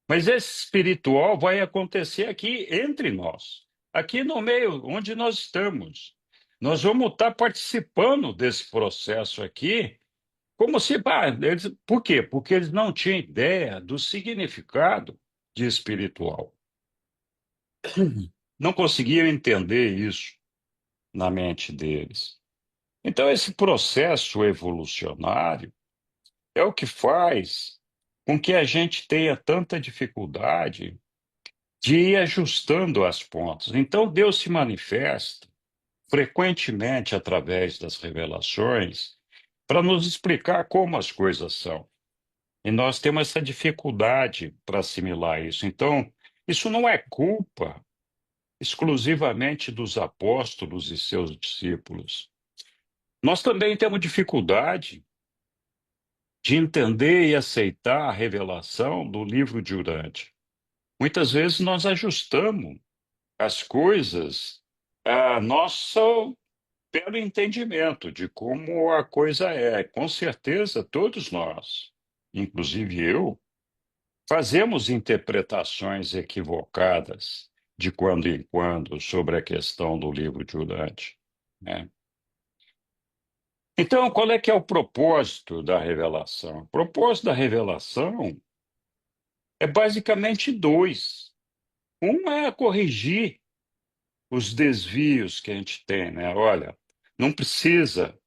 Mas esse espiritual vai acontecer aqui entre nós, aqui no meio onde nós estamos. Nós vamos estar participando desse processo aqui, como se... por quê? Porque eles não tinham ideia do significado de espiritual. Não conseguiam entender isso na mente deles. Então, esse processo evolucionário é o que faz com que a gente tenha tanta dificuldade de ir ajustando as pontas. Então, Deus se manifesta frequentemente através das revelações para nos explicar como as coisas são. E nós temos essa dificuldade para assimilar isso. Então, isso não é culpa exclusivamente dos apóstolos e seus discípulos. Nós também temos dificuldade de entender e aceitar a revelação do livro de Urântia. Muitas vezes nós ajustamos as coisas a nosso pelo entendimento de como a coisa é. Com certeza, todos nós, inclusive eu, fazemos interpretações equivocadas de quando em quando sobre a questão do livro de Urântia, né? Então, qual é que é o propósito da revelação? O propósito da revelação é basicamente dois. Um é corrigir os desvios que a gente tem, né? Olha, não precisa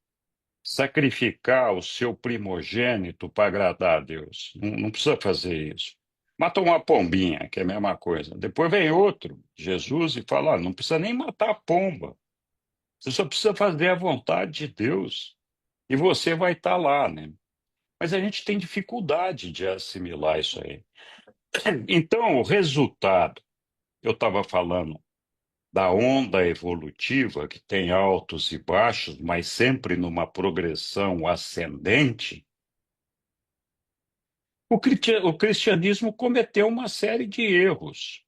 sacrificar o seu primogênito para agradar a Deus. Não precisa fazer isso. Mata uma pombinha, que é a mesma coisa. Depois vem outro, Jesus, e fala: "Olha, não precisa nem matar a pomba. Você só precisa fazer a vontade de Deus e você vai estar lá, né?" Mas a gente tem dificuldade de assimilar isso aí. Então, o resultado, eu estava falando da onda evolutiva, que tem altos e baixos, mas sempre numa progressão ascendente. O cristianismo cometeu uma série de erros,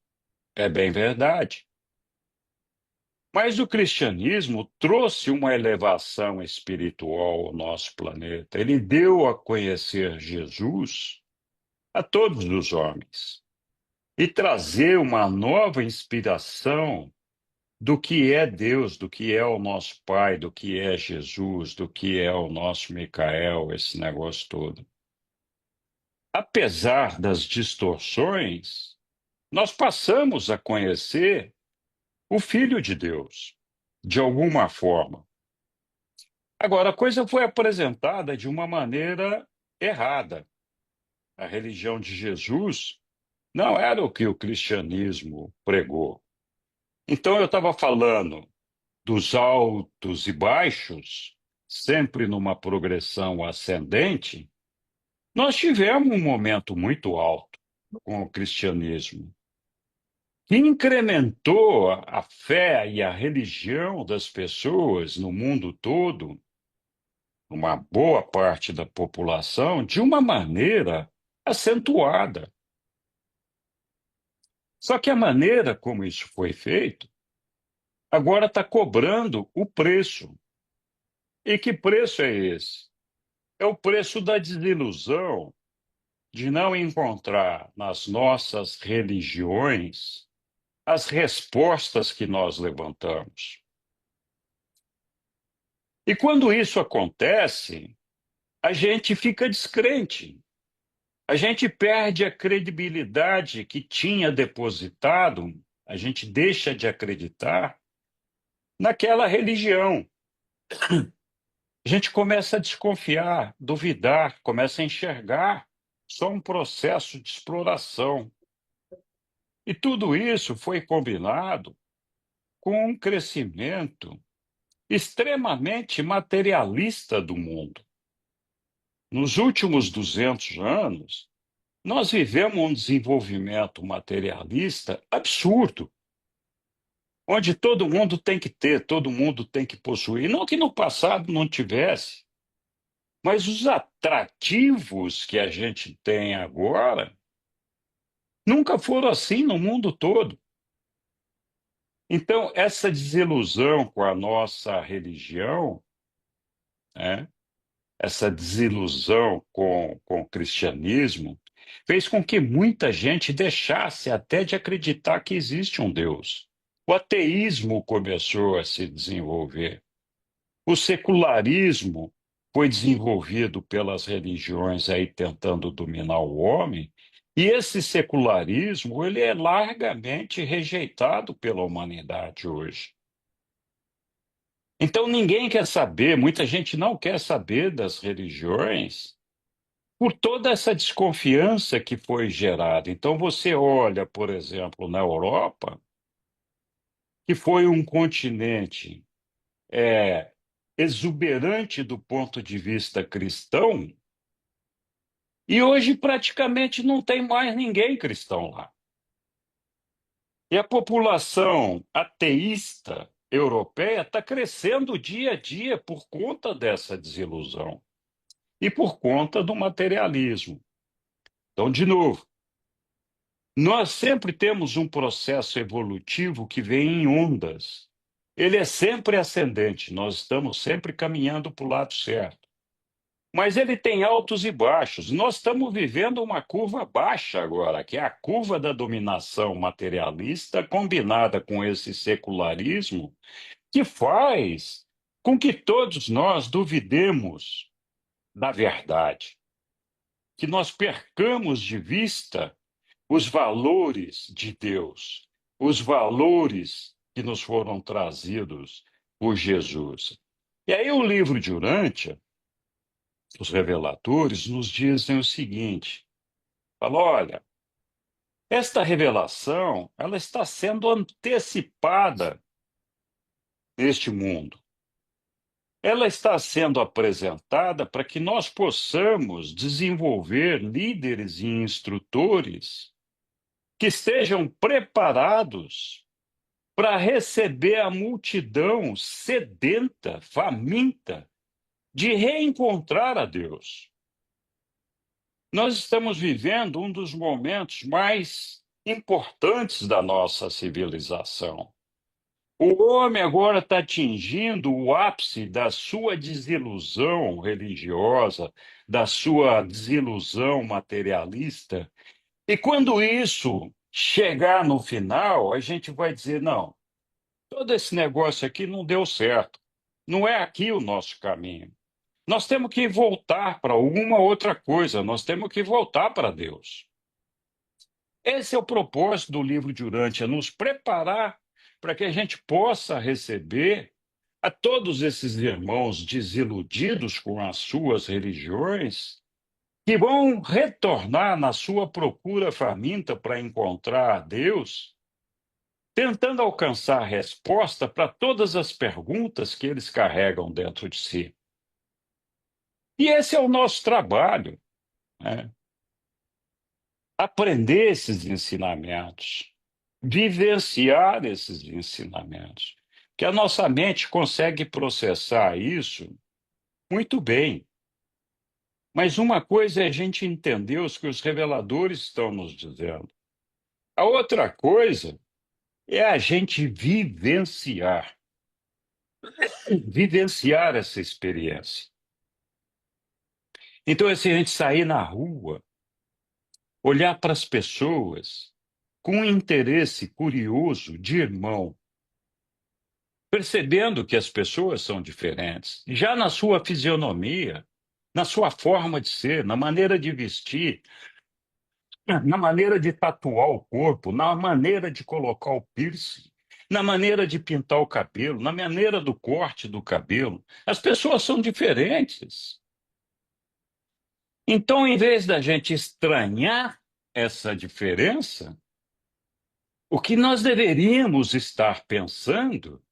é bem verdade. Mas o cristianismo trouxe uma elevação espiritual ao nosso planeta. Ele deu a conhecer Jesus a todos os homens e trazer uma nova inspiração do que é Deus, do que é o nosso Pai, do que é Jesus, do que é o nosso Micael, esse negócio todo. Apesar das distorções, nós passamos a conhecer o Filho de Deus, de alguma forma. Agora, a coisa foi apresentada de uma maneira errada. A religião de Jesus não era o que o cristianismo pregou. Então, eu estava falando dos altos e baixos, sempre numa progressão ascendente. Nós tivemos um momento muito alto com o cristianismo, que incrementou a fé e a religião das pessoas no mundo todo, uma boa parte da população, de uma maneira acentuada. Só que a maneira como isso foi feito agora está cobrando o preço. E que preço é esse? É o preço da desilusão de não encontrar nas nossas religiões as respostas que nós levantamos. E quando isso acontece, a gente fica descrente. A gente perde a credibilidade que tinha depositado, a gente deixa de acreditar naquela religião. A gente começa a desconfiar, duvidar, começa a enxergar só um processo de exploração. E tudo isso foi combinado com um crescimento extremamente materialista do mundo. Nos últimos 200 anos, nós vivemos um desenvolvimento materialista absurdo, onde todo mundo tem que ter, todo mundo tem que possuir. Não que no passado não tivesse, mas os atrativos que a gente tem agora nunca foram assim no mundo todo. Então, essa desilusão com a nossa religião, né, essa desilusão com o cristianismo, fez com que muita gente deixasse até de acreditar que existe um Deus. O ateísmo começou a se desenvolver. O secularismo foi desenvolvido pelas religiões aí tentando dominar o homem, e esse secularismo ele é largamente rejeitado pela humanidade hoje. Então ninguém quer saber, muita gente não quer saber das religiões por toda essa desconfiança que foi gerada. Então você olha, por exemplo, na Europa, que foi um continente exuberante do ponto de vista cristão, e hoje praticamente não tem mais ninguém cristão lá. E a população ateísta europeia está crescendo dia a dia por conta dessa desilusão. e por conta do materialismo. Então, de novo, nós sempre temos um processo evolutivo que vem em ondas. Ele é sempre ascendente, nós estamos sempre caminhando para o lado certo. Mas ele tem altos e baixos. Nós estamos vivendo uma curva baixa agora, que é a curva da dominação materialista combinada com esse secularismo, que faz com que todos nós duvidemos da verdade, que nós percamos de vista os valores de Deus, os valores que nos foram trazidos por Jesus. E aí o livro de Urântia, os reveladores, nos dizem o seguinte, fala, olha, esta revelação ela está sendo antecipada neste mundo. Ela está sendo apresentada para que nós possamos desenvolver líderes e instrutores que estejam preparados para receber a multidão sedenta, faminta, de reencontrar a Deus. Nós estamos vivendo um dos momentos mais importantes da nossa civilização. O homem agora está atingindo o ápice da sua desilusão religiosa, da sua desilusão materialista. E quando isso chegar no final, a gente vai dizer: não, todo esse negócio aqui não deu certo. Não é aqui o nosso caminho. Nós temos que voltar para alguma outra coisa, nós temos que voltar para Deus. Esse é o propósito do livro de Urântia, nos preparar para que a gente possa receber a todos esses irmãos desiludidos com as suas religiões, que vão retornar na sua procura faminta para encontrar a Deus, tentando alcançar resposta para todas as perguntas que eles carregam dentro de si. E esse é o nosso trabalho, né? Aprender esses ensinamentos, vivenciar esses ensinamentos, que a nossa mente consegue processar isso muito bem. Mas uma coisa é a gente entender o que os reveladores estão nos dizendo. A outra coisa é a gente vivenciar essa experiência. Então, é se a gente sair na rua, olhar para as pessoas com um interesse curioso de irmão, percebendo que as pessoas são diferentes, já na sua fisionomia, na sua forma de ser, na maneira de vestir, na maneira de tatuar o corpo, na maneira de colocar o piercing, na maneira de pintar o cabelo, na maneira do corte do cabelo. As pessoas são diferentes. Então, em vez da gente estranhar essa diferença, o que nós deveríamos estar pensando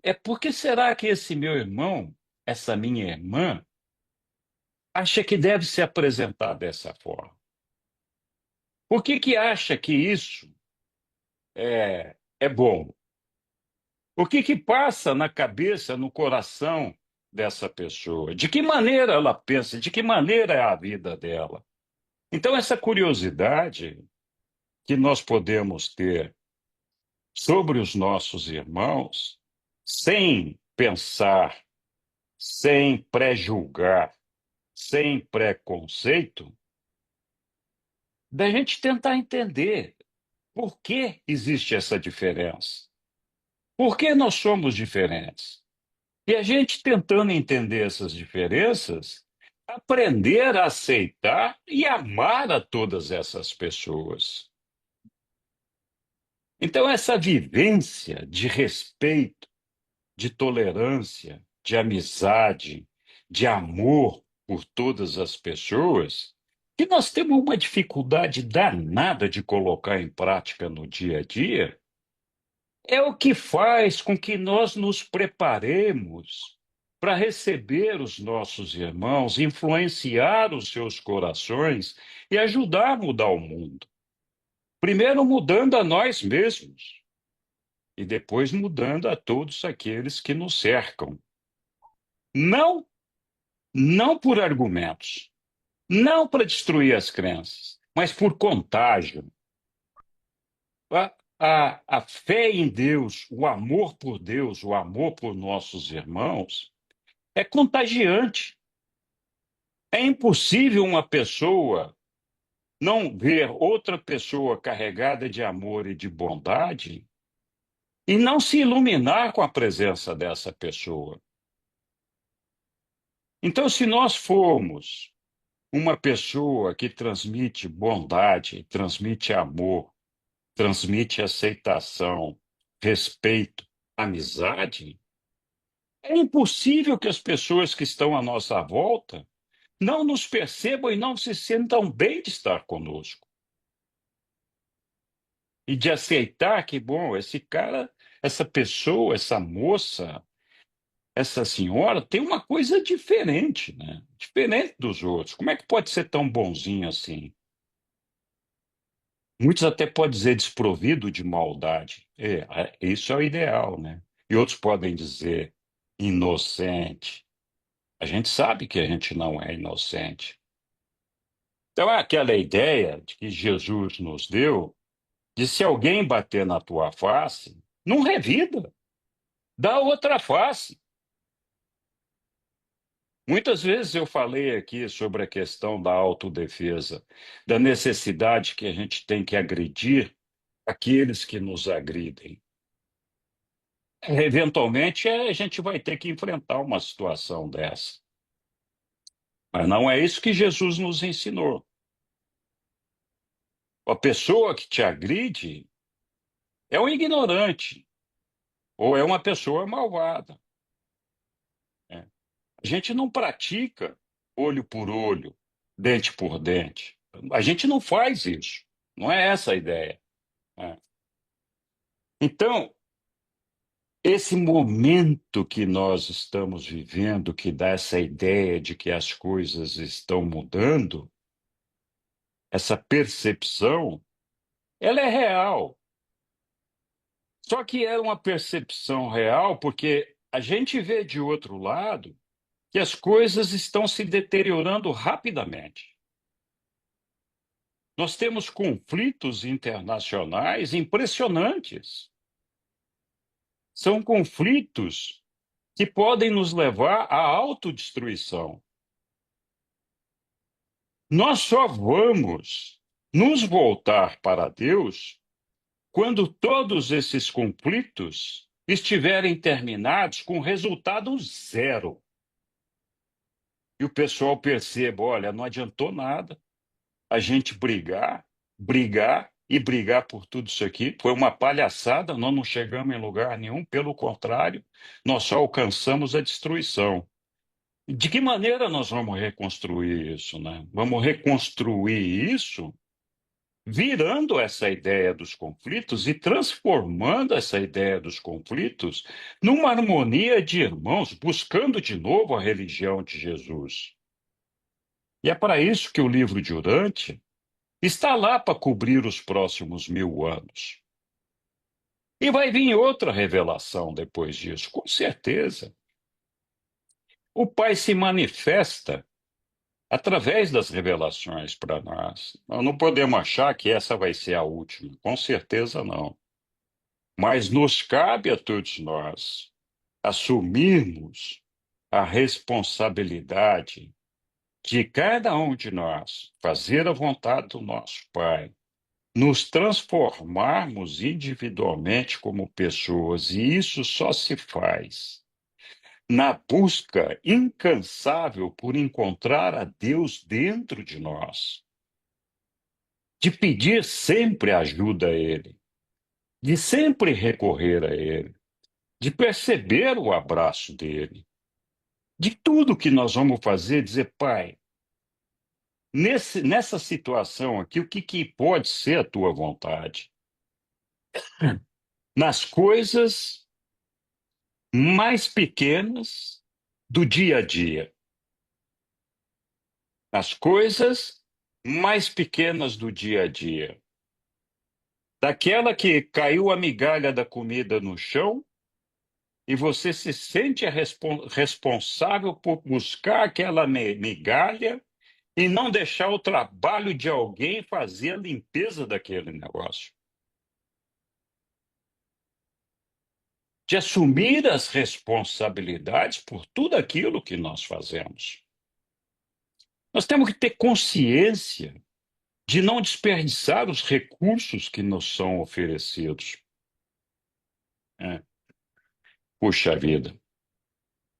é: por que será que esse meu irmão, essa minha irmã, acha que deve se apresentar dessa forma? Por que acha que isso é bom? O que passa na cabeça, no coração dessa pessoa? De que maneira ela pensa? De que maneira é a vida dela? Então, essa curiosidade que nós podemos ter sobre os nossos irmãos, sem pensar, sem pré-julgar, sem preconceito, da gente tentar entender por que existe essa diferença. Por que nós somos diferentes? E a gente tentando entender essas diferenças, aprender a aceitar e amar a todas essas pessoas. Então, essa vivência de respeito, de tolerância, de amizade, de amor por todas as pessoas, que nós temos uma dificuldade danada de colocar em prática no dia a dia, é o que faz com que nós nos preparemos para receber os nossos irmãos, influenciar os seus corações e ajudar a mudar o mundo. Primeiro mudando a nós mesmos e depois mudando a todos aqueles que nos cercam. Não não por argumentos, não para destruir as crenças, mas por contágio. A fé em Deus, o amor por Deus, o amor por nossos irmãos, é contagiante. É impossível uma pessoa não ver outra pessoa carregada de amor e de bondade e não se iluminar com a presença dessa pessoa. Então, se nós formos uma pessoa que transmite bondade, transmite amor, transmite aceitação, respeito, amizade, é impossível que as pessoas que estão à nossa volta não nos percebam e não se sintam bem de estar conosco. E de aceitar que, bom, esse cara, essa pessoa, essa moça, essa senhora tem uma coisa diferente, né? Diferente dos outros. Como é que pode ser tão bonzinho assim? Muitos até podem dizer desprovido de maldade. Isso é o ideal, né? E outros podem dizer inocente. A gente sabe que a gente não é inocente. Então, é aquela ideia de que Jesus nos deu de se alguém bater na tua face, não revida, dá outra face. Muitas vezes eu falei aqui sobre a questão da autodefesa, da necessidade que a gente tem que agredir aqueles que nos agridem. Eventualmente, a gente vai ter que enfrentar uma situação dessa. Mas não é isso que Jesus nos ensinou. A pessoa que te agride é um ignorante ou é uma pessoa malvada, né? A gente não pratica olho por olho, dente por dente. A gente não faz isso. Não é essa a ideia, né? Então, esse momento que nós estamos vivendo, que dá essa ideia de que as coisas estão mudando, essa percepção, ela é real. Só que é uma percepção real porque a gente vê de outro lado que as coisas estão se deteriorando rapidamente. Nós temos conflitos internacionais impressionantes. São conflitos que podem nos levar à autodestruição. Nós só vamos nos voltar para Deus quando todos esses conflitos estiverem terminados com resultado zero. E o pessoal perceba, olha, não adiantou nada a gente brigar e brigar por tudo isso aqui. Foi uma palhaçada, nós não chegamos em lugar nenhum, pelo contrário, nós só alcançamos a destruição. De que maneira nós vamos reconstruir isso, né? Vamos reconstruir isso virando essa ideia dos conflitos e transformando essa ideia dos conflitos numa harmonia de irmãos, buscando de novo a religião de Jesus. E é para isso que o livro de Urântia está lá para cobrir os próximos 1000 anos. E vai vir outra revelação depois disso, com certeza. O Pai se manifesta através das revelações para nós. Nós não podemos achar que essa vai ser a última, com certeza não. Mas nos cabe a todos nós assumirmos a responsabilidade de cada um de nós fazer a vontade do nosso Pai, nos transformarmos individualmente como pessoas, e isso só se faz na busca incansável por encontrar a Deus dentro de nós, de pedir sempre ajuda a Ele, de sempre recorrer a Ele, de perceber o abraço dele, de tudo que nós vamos fazer, dizer, Pai, nessa situação aqui, o que pode ser a tua vontade? Nas coisas mais pequenas do dia a dia, nas coisas mais pequenas do dia a dia, daquela que caiu a migalha da comida no chão, e você se sente responsável por buscar aquela migalha e não deixar o trabalho de alguém fazer a limpeza daquele negócio. De assumir as responsabilidades por tudo aquilo que nós fazemos. Nós temos que ter consciência de não desperdiçar os recursos que nos são oferecidos. É. Puxa vida,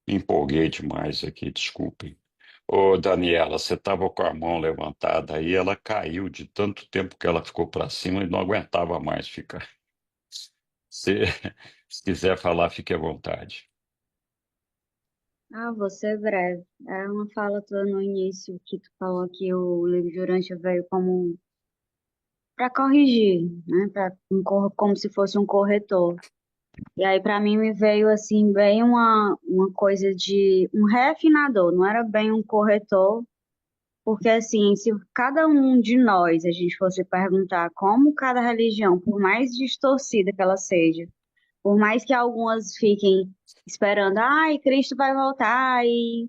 me empolguei demais aqui, desculpem. Ô, Daniela, você estava com a mão levantada aí, ela caiu de tanto tempo que ela ficou para cima e não aguentava mais ficar. Se, se quiser falar, fique à vontade. Ah, vou ser breve. É uma fala tua no início que tu falou que o livro de Urântia veio como para corrigir, né? Como se fosse um corretor. E aí para mim me veio assim bem uma coisa de um refinador, não era bem um corretor, porque assim, se cada um de nós a gente fosse perguntar como cada religião, por mais distorcida que ela seja, por mais que algumas fiquem esperando, ai, Cristo vai voltar e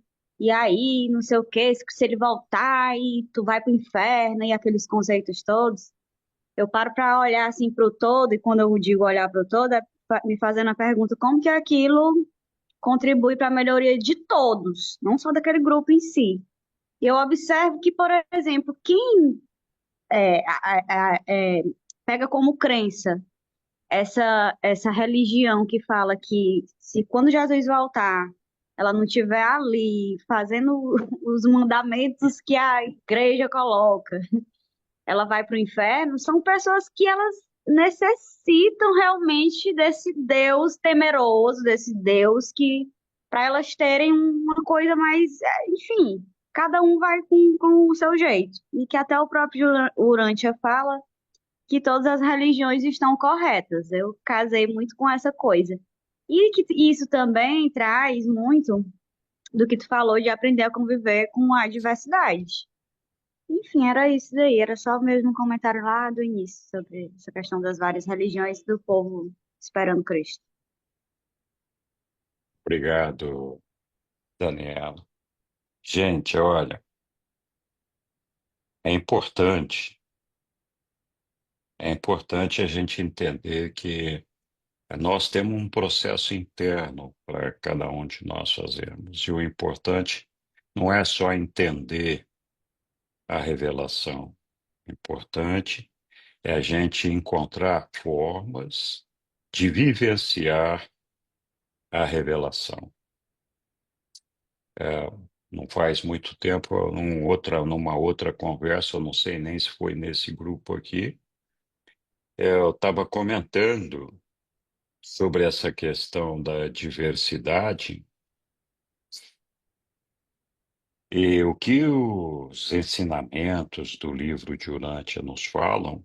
aí, não sei o quê, se ele voltar e tu vai pro inferno e aqueles conceitos todos, eu paro para olhar assim pro todo, e quando eu digo olhar pro todo, é me fazendo a pergunta como que aquilo contribui para a melhoria de todos, não só daquele grupo em si. E eu observo que, por exemplo, quem pega como crença essa religião que fala que se quando Jesus voltar, ela não estiver ali fazendo os mandamentos que a igreja coloca, ela vai para o inferno, são pessoas que elas necessitam realmente desse Deus temeroso, desse Deus que para elas terem uma coisa mais, enfim, cada um vai com o seu jeito. E que até o próprio Urântia fala que todas as religiões estão corretas. Eu casei muito com essa coisa. E que isso também traz muito do que tu falou de aprender a conviver com a diversidade. Enfim, era isso daí, era só mesmo um comentário lá do início sobre essa questão das várias religiões do povo esperando Cristo. Obrigado, Daniela. Gente, olha, é importante, é importante a gente entender que nós temos um processo interno para cada um de nós fazermos. E o importante não é só entender a revelação. O importante é a gente encontrar formas de vivenciar a revelação. Não faz muito tempo, numa outra conversa, eu não sei nem se foi nesse grupo aqui, eu estava comentando sobre essa questão da diversidade e o que os ensinamentos do livro de Urântia nos falam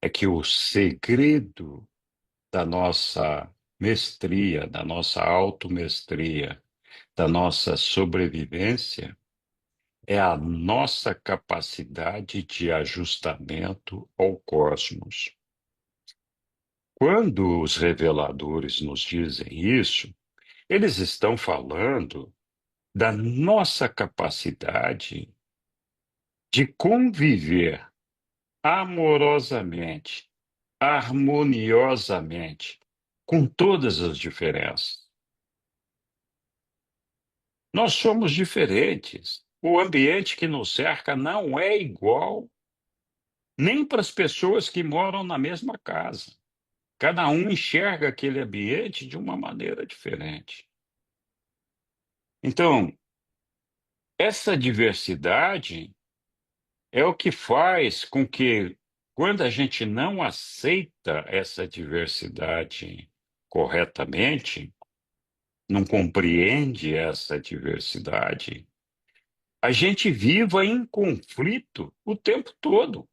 é que o segredo da nossa mestria, da nossa automestria, da nossa sobrevivência é a nossa capacidade de ajustamento ao cosmos. Quando os reveladores nos dizem isso, eles estão falando da nossa capacidade de conviver amorosamente, harmoniosamente, com todas as diferenças. Nós somos diferentes. O ambiente que nos cerca não é igual nem para as pessoas que moram na mesma casa. Cada um enxerga aquele ambiente de uma maneira diferente. Então, essa diversidade é o que faz com que, quando a gente não aceita essa diversidade corretamente, não compreende essa diversidade, a gente viva em conflito o tempo todo.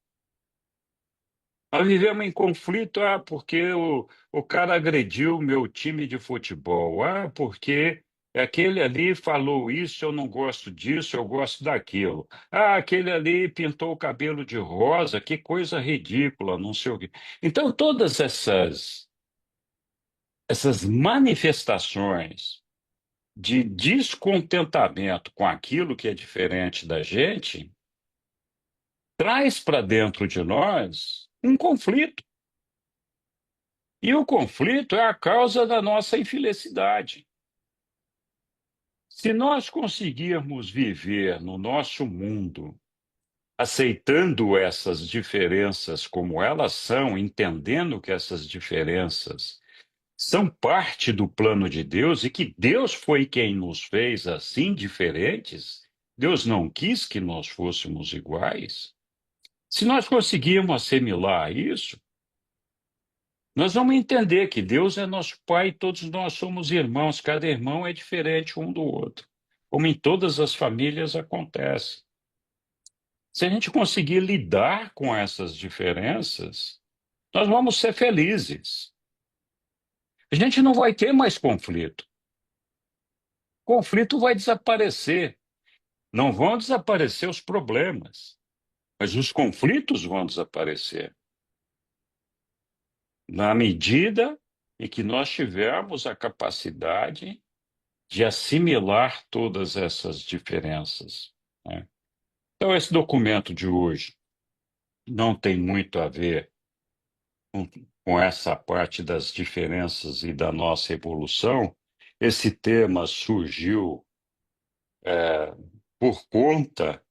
Nós vivemos em conflito, porque o cara agrediu o meu time de futebol, porque aquele ali falou isso, eu não gosto disso, eu gosto daquilo. Aquele ali pintou o cabelo de rosa, que coisa ridícula, não sei o quê. Então, todas essas essas manifestações de descontentamento com aquilo que é diferente da gente, traz para dentro de nós um conflito. E o conflito é a causa da nossa infelicidade. Se nós conseguirmos viver no nosso mundo, aceitando essas diferenças como elas são, entendendo que essas diferenças são parte do plano de Deus e que Deus foi quem nos fez assim diferentes, Deus não quis que nós fôssemos iguais. Se nós conseguirmos assimilar isso, nós vamos entender que Deus é nosso Pai e todos nós somos irmãos, cada irmão é diferente um do outro, como em todas as famílias acontece. Se a gente conseguir lidar com essas diferenças, nós vamos ser felizes. A gente não vai ter mais conflito. O conflito vai desaparecer. Não vão desaparecer os problemas, mas os conflitos vão desaparecer. Na medida em que nós tivermos a capacidade de assimilar todas essas diferenças, né? Então, esse documento de hoje não tem muito a ver com, com essa parte das diferenças e da nossa evolução. Esse tema surgiu por conta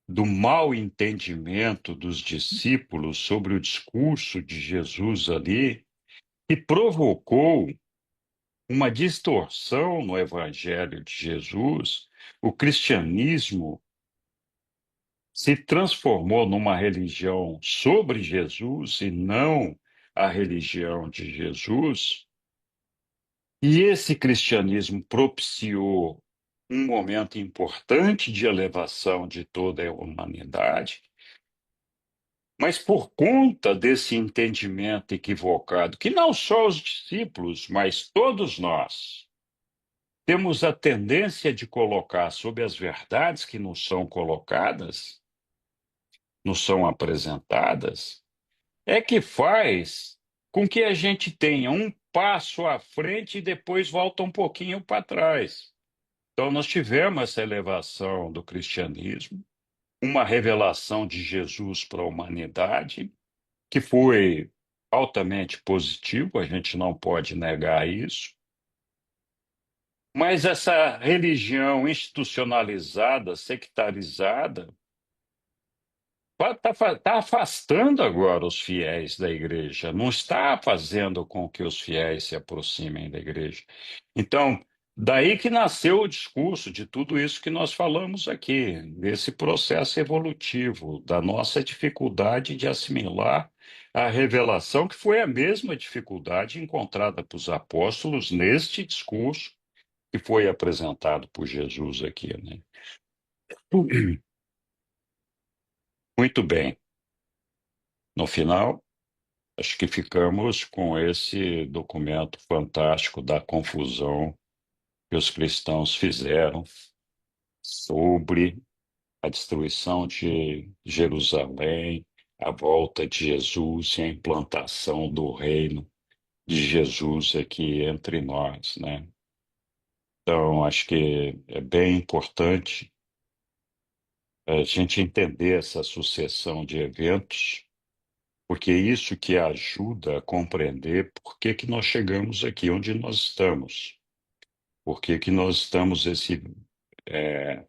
do mau entendimento dos discípulos sobre o discurso de Jesus ali, que provocou uma distorção no Evangelho de Jesus. O cristianismo se transformou numa religião sobre Jesus e não a religião de Jesus. E esse cristianismo propiciou um momento importante de elevação de toda a humanidade, mas por conta desse entendimento equivocado, que não só os discípulos, mas todos nós temos a tendência de colocar sobre as verdades que nos são colocadas, nos são apresentadas, é que faz com que a gente tenha um passo à frente e depois volta um pouquinho para trás. Então, nós tivemos essa elevação do cristianismo, uma revelação de Jesus para a humanidade, que foi altamente positivo, a gente não pode negar isso. Mas essa religião institucionalizada, sectarizada, está afastando agora os fiéis da igreja, não está fazendo com que os fiéis se aproximem da igreja. Então, daí que nasceu o discurso de tudo isso que nós falamos aqui, desse processo evolutivo, da nossa dificuldade de assimilar a revelação, que foi a mesma dificuldade encontrada pelos apóstolos neste discurso que foi apresentado por Jesus aqui, né? Muito bem. No final, acho que ficamos com esse documento fantástico da confusão que os cristãos fizeram sobre a destruição de Jerusalém, a volta de Jesus e a implantação do reino de Jesus aqui entre nós, né? Então, acho que é bem importante a gente entender essa sucessão de eventos, porque é isso que ajuda a compreender por que que nós chegamos aqui onde nós estamos, por que que nós estamos é,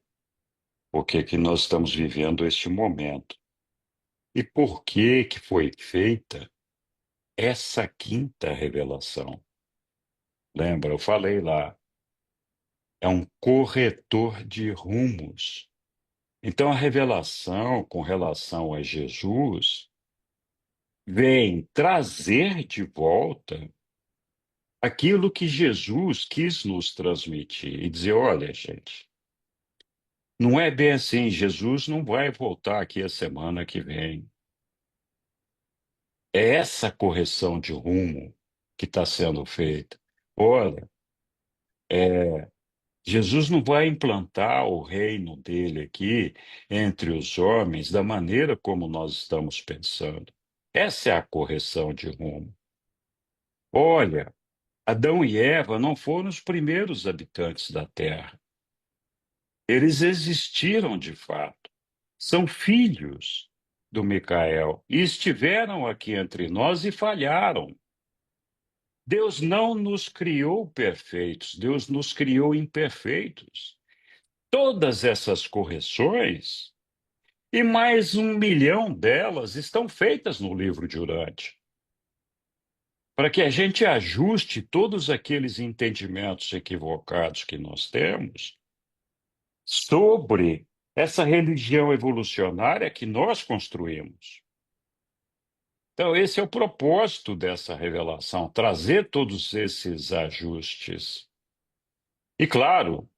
por que que nós estamos vivendo este momento e por que que foi feita essa quinta revelação. Lembra, eu falei lá, é um corretor de rumos. Então a revelação com relação a Jesus vem trazer de volta aquilo que Jesus quis nos transmitir e dizer: olha, gente, não é bem assim, Jesus não vai voltar aqui a semana que vem. É essa correção de rumo que está sendo feita. Olha, Jesus não vai implantar o reino dele aqui entre os homens da maneira como nós estamos pensando. Essa é a correção de rumo. Olha, Adão e Eva não foram os primeiros habitantes da Terra. Eles existiram de fato. São filhos do Micael e estiveram aqui entre nós e falharam. Deus não nos criou perfeitos, Deus nos criou imperfeitos. Todas essas correções, e mais 1 milhão delas, estão feitas no livro de Urântia, para que a gente ajuste todos aqueles entendimentos equivocados que nós temos sobre essa religião evolucionária que nós construímos. Então, esse é o propósito dessa revelação, trazer todos esses ajustes. E, claro,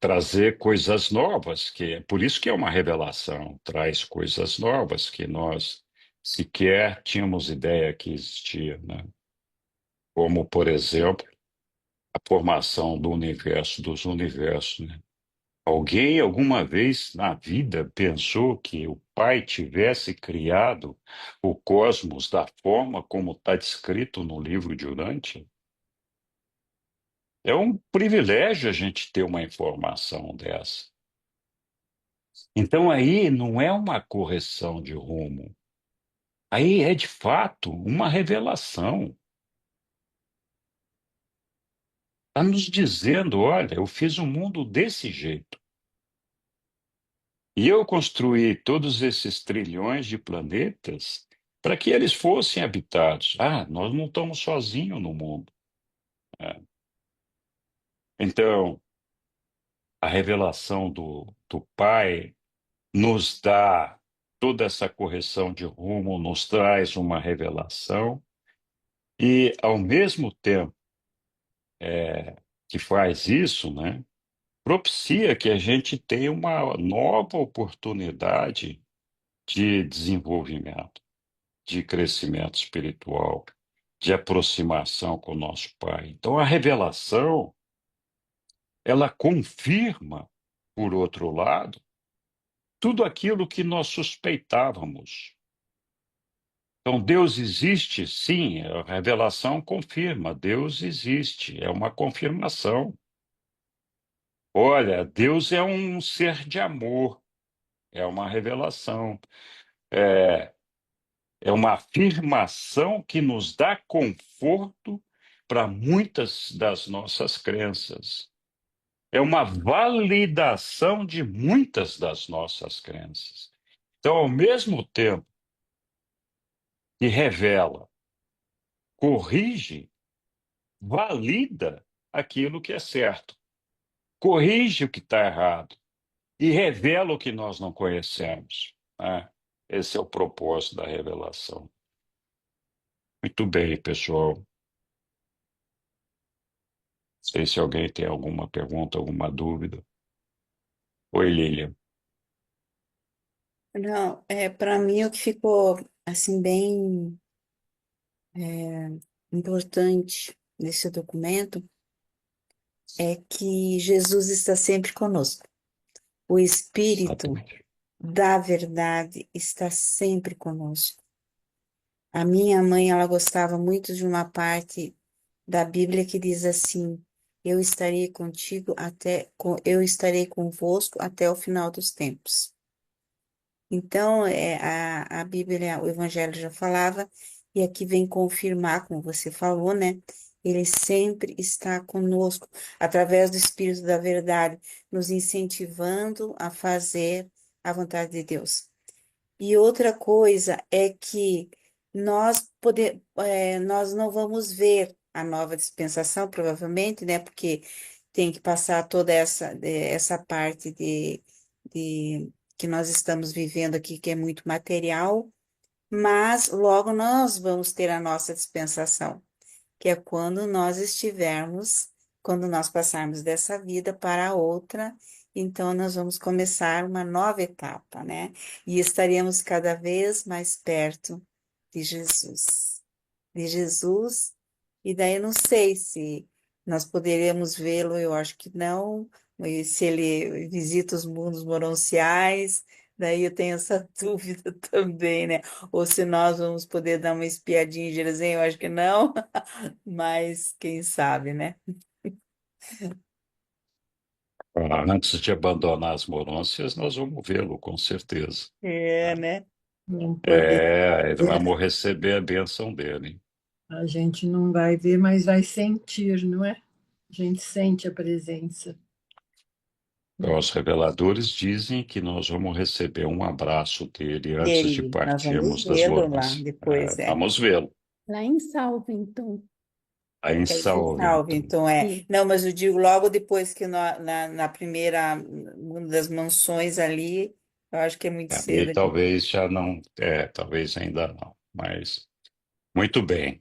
trazer coisas novas, que é por isso que é uma revelação, traz coisas novas que nós sequer tínhamos ideia que existia, né? Como, por exemplo, a formação do universo, dos universos, né? Alguém alguma vez na vida pensou que o Pai tivesse criado o cosmos da forma como está descrito no livro de Urântia? É um privilégio a gente ter uma informação dessa. Então aí não é uma correção de rumo. Aí é de fato uma revelação. Está nos dizendo, olha, eu fiz um mundo desse jeito. E eu construí todos esses trilhões de planetas para que eles fossem habitados. Ah, nós não estamos sozinhos no mundo, né? Então, a revelação do Pai nos dá toda essa correção de rumo, nos traz uma revelação, e, ao mesmo tempo que faz isso, né, propicia que a gente tenha uma nova oportunidade de desenvolvimento, de crescimento espiritual, de aproximação com o nosso Pai. Então, a revelação, ela confirma, por outro lado, tudo aquilo que nós suspeitávamos. Então, Deus existe, sim, a revelação confirma, Deus existe, é uma confirmação. Olha, Deus é um ser de amor, é uma revelação, é, é uma afirmação que nos dá conforto para muitas das nossas crenças. É uma validação de muitas das nossas crenças. Então, ao mesmo tempo que revela, corrige, valida aquilo que é certo, corrige o que está errado e revela o que nós não conhecemos, né? Esse é o propósito da revelação. Muito bem, pessoal. Não sei se alguém tem alguma pergunta, alguma dúvida. Oi, Lilian. Não, para mim o que ficou assim bem importante nesse documento é que Jesus está sempre conosco. O Espírito Exatamente. da verdade está sempre conosco. A minha mãe, ela gostava muito de uma parte da Bíblia que diz assim: eu estarei contigo eu estarei convosco até o final dos tempos. Então, a Bíblia, o Evangelho já falava, e aqui vem confirmar, como você falou, né? Ele sempre está conosco, através do Espírito da Verdade, nos incentivando a fazer a vontade de Deus. E outra coisa é que nós não vamos ver a nova dispensação, provavelmente, né? Porque tem que passar toda essa parte de que nós estamos vivendo aqui, que é muito material, mas logo nós vamos ter a nossa dispensação, que é quando nós passarmos dessa vida para a outra, então nós vamos começar uma nova etapa, né? E estaremos cada vez mais perto de Jesus. De Jesus, e daí eu não sei se nós poderemos vê-lo, eu acho que não, e se ele visita os mundos moronciais, Daí eu tenho essa dúvida também, né? Ou se nós vamos poder dar uma espiadinha em Jerusalém, eu acho que não, mas quem sabe, né? Antes de abandonar as Morôncias, nós vamos vê-lo, com certeza. É, né? Não poder Vamos receber a bênção dele. A gente não vai ver, mas vai sentir, não é? A gente sente a presença. Os reveladores dizem que nós vamos receber um abraço dele antes de Ele, nós vamos partirmos das vê-lo lá Morôncias. depois, Vamos vê-lo. Lá em Salvington. Aí em Quer dizer, Salvington. então Sim. Não, mas eu digo logo depois que na primeira, uma das mansões ali, eu acho que é muito E cedo. talvez já não, talvez ainda não, mas muito bem.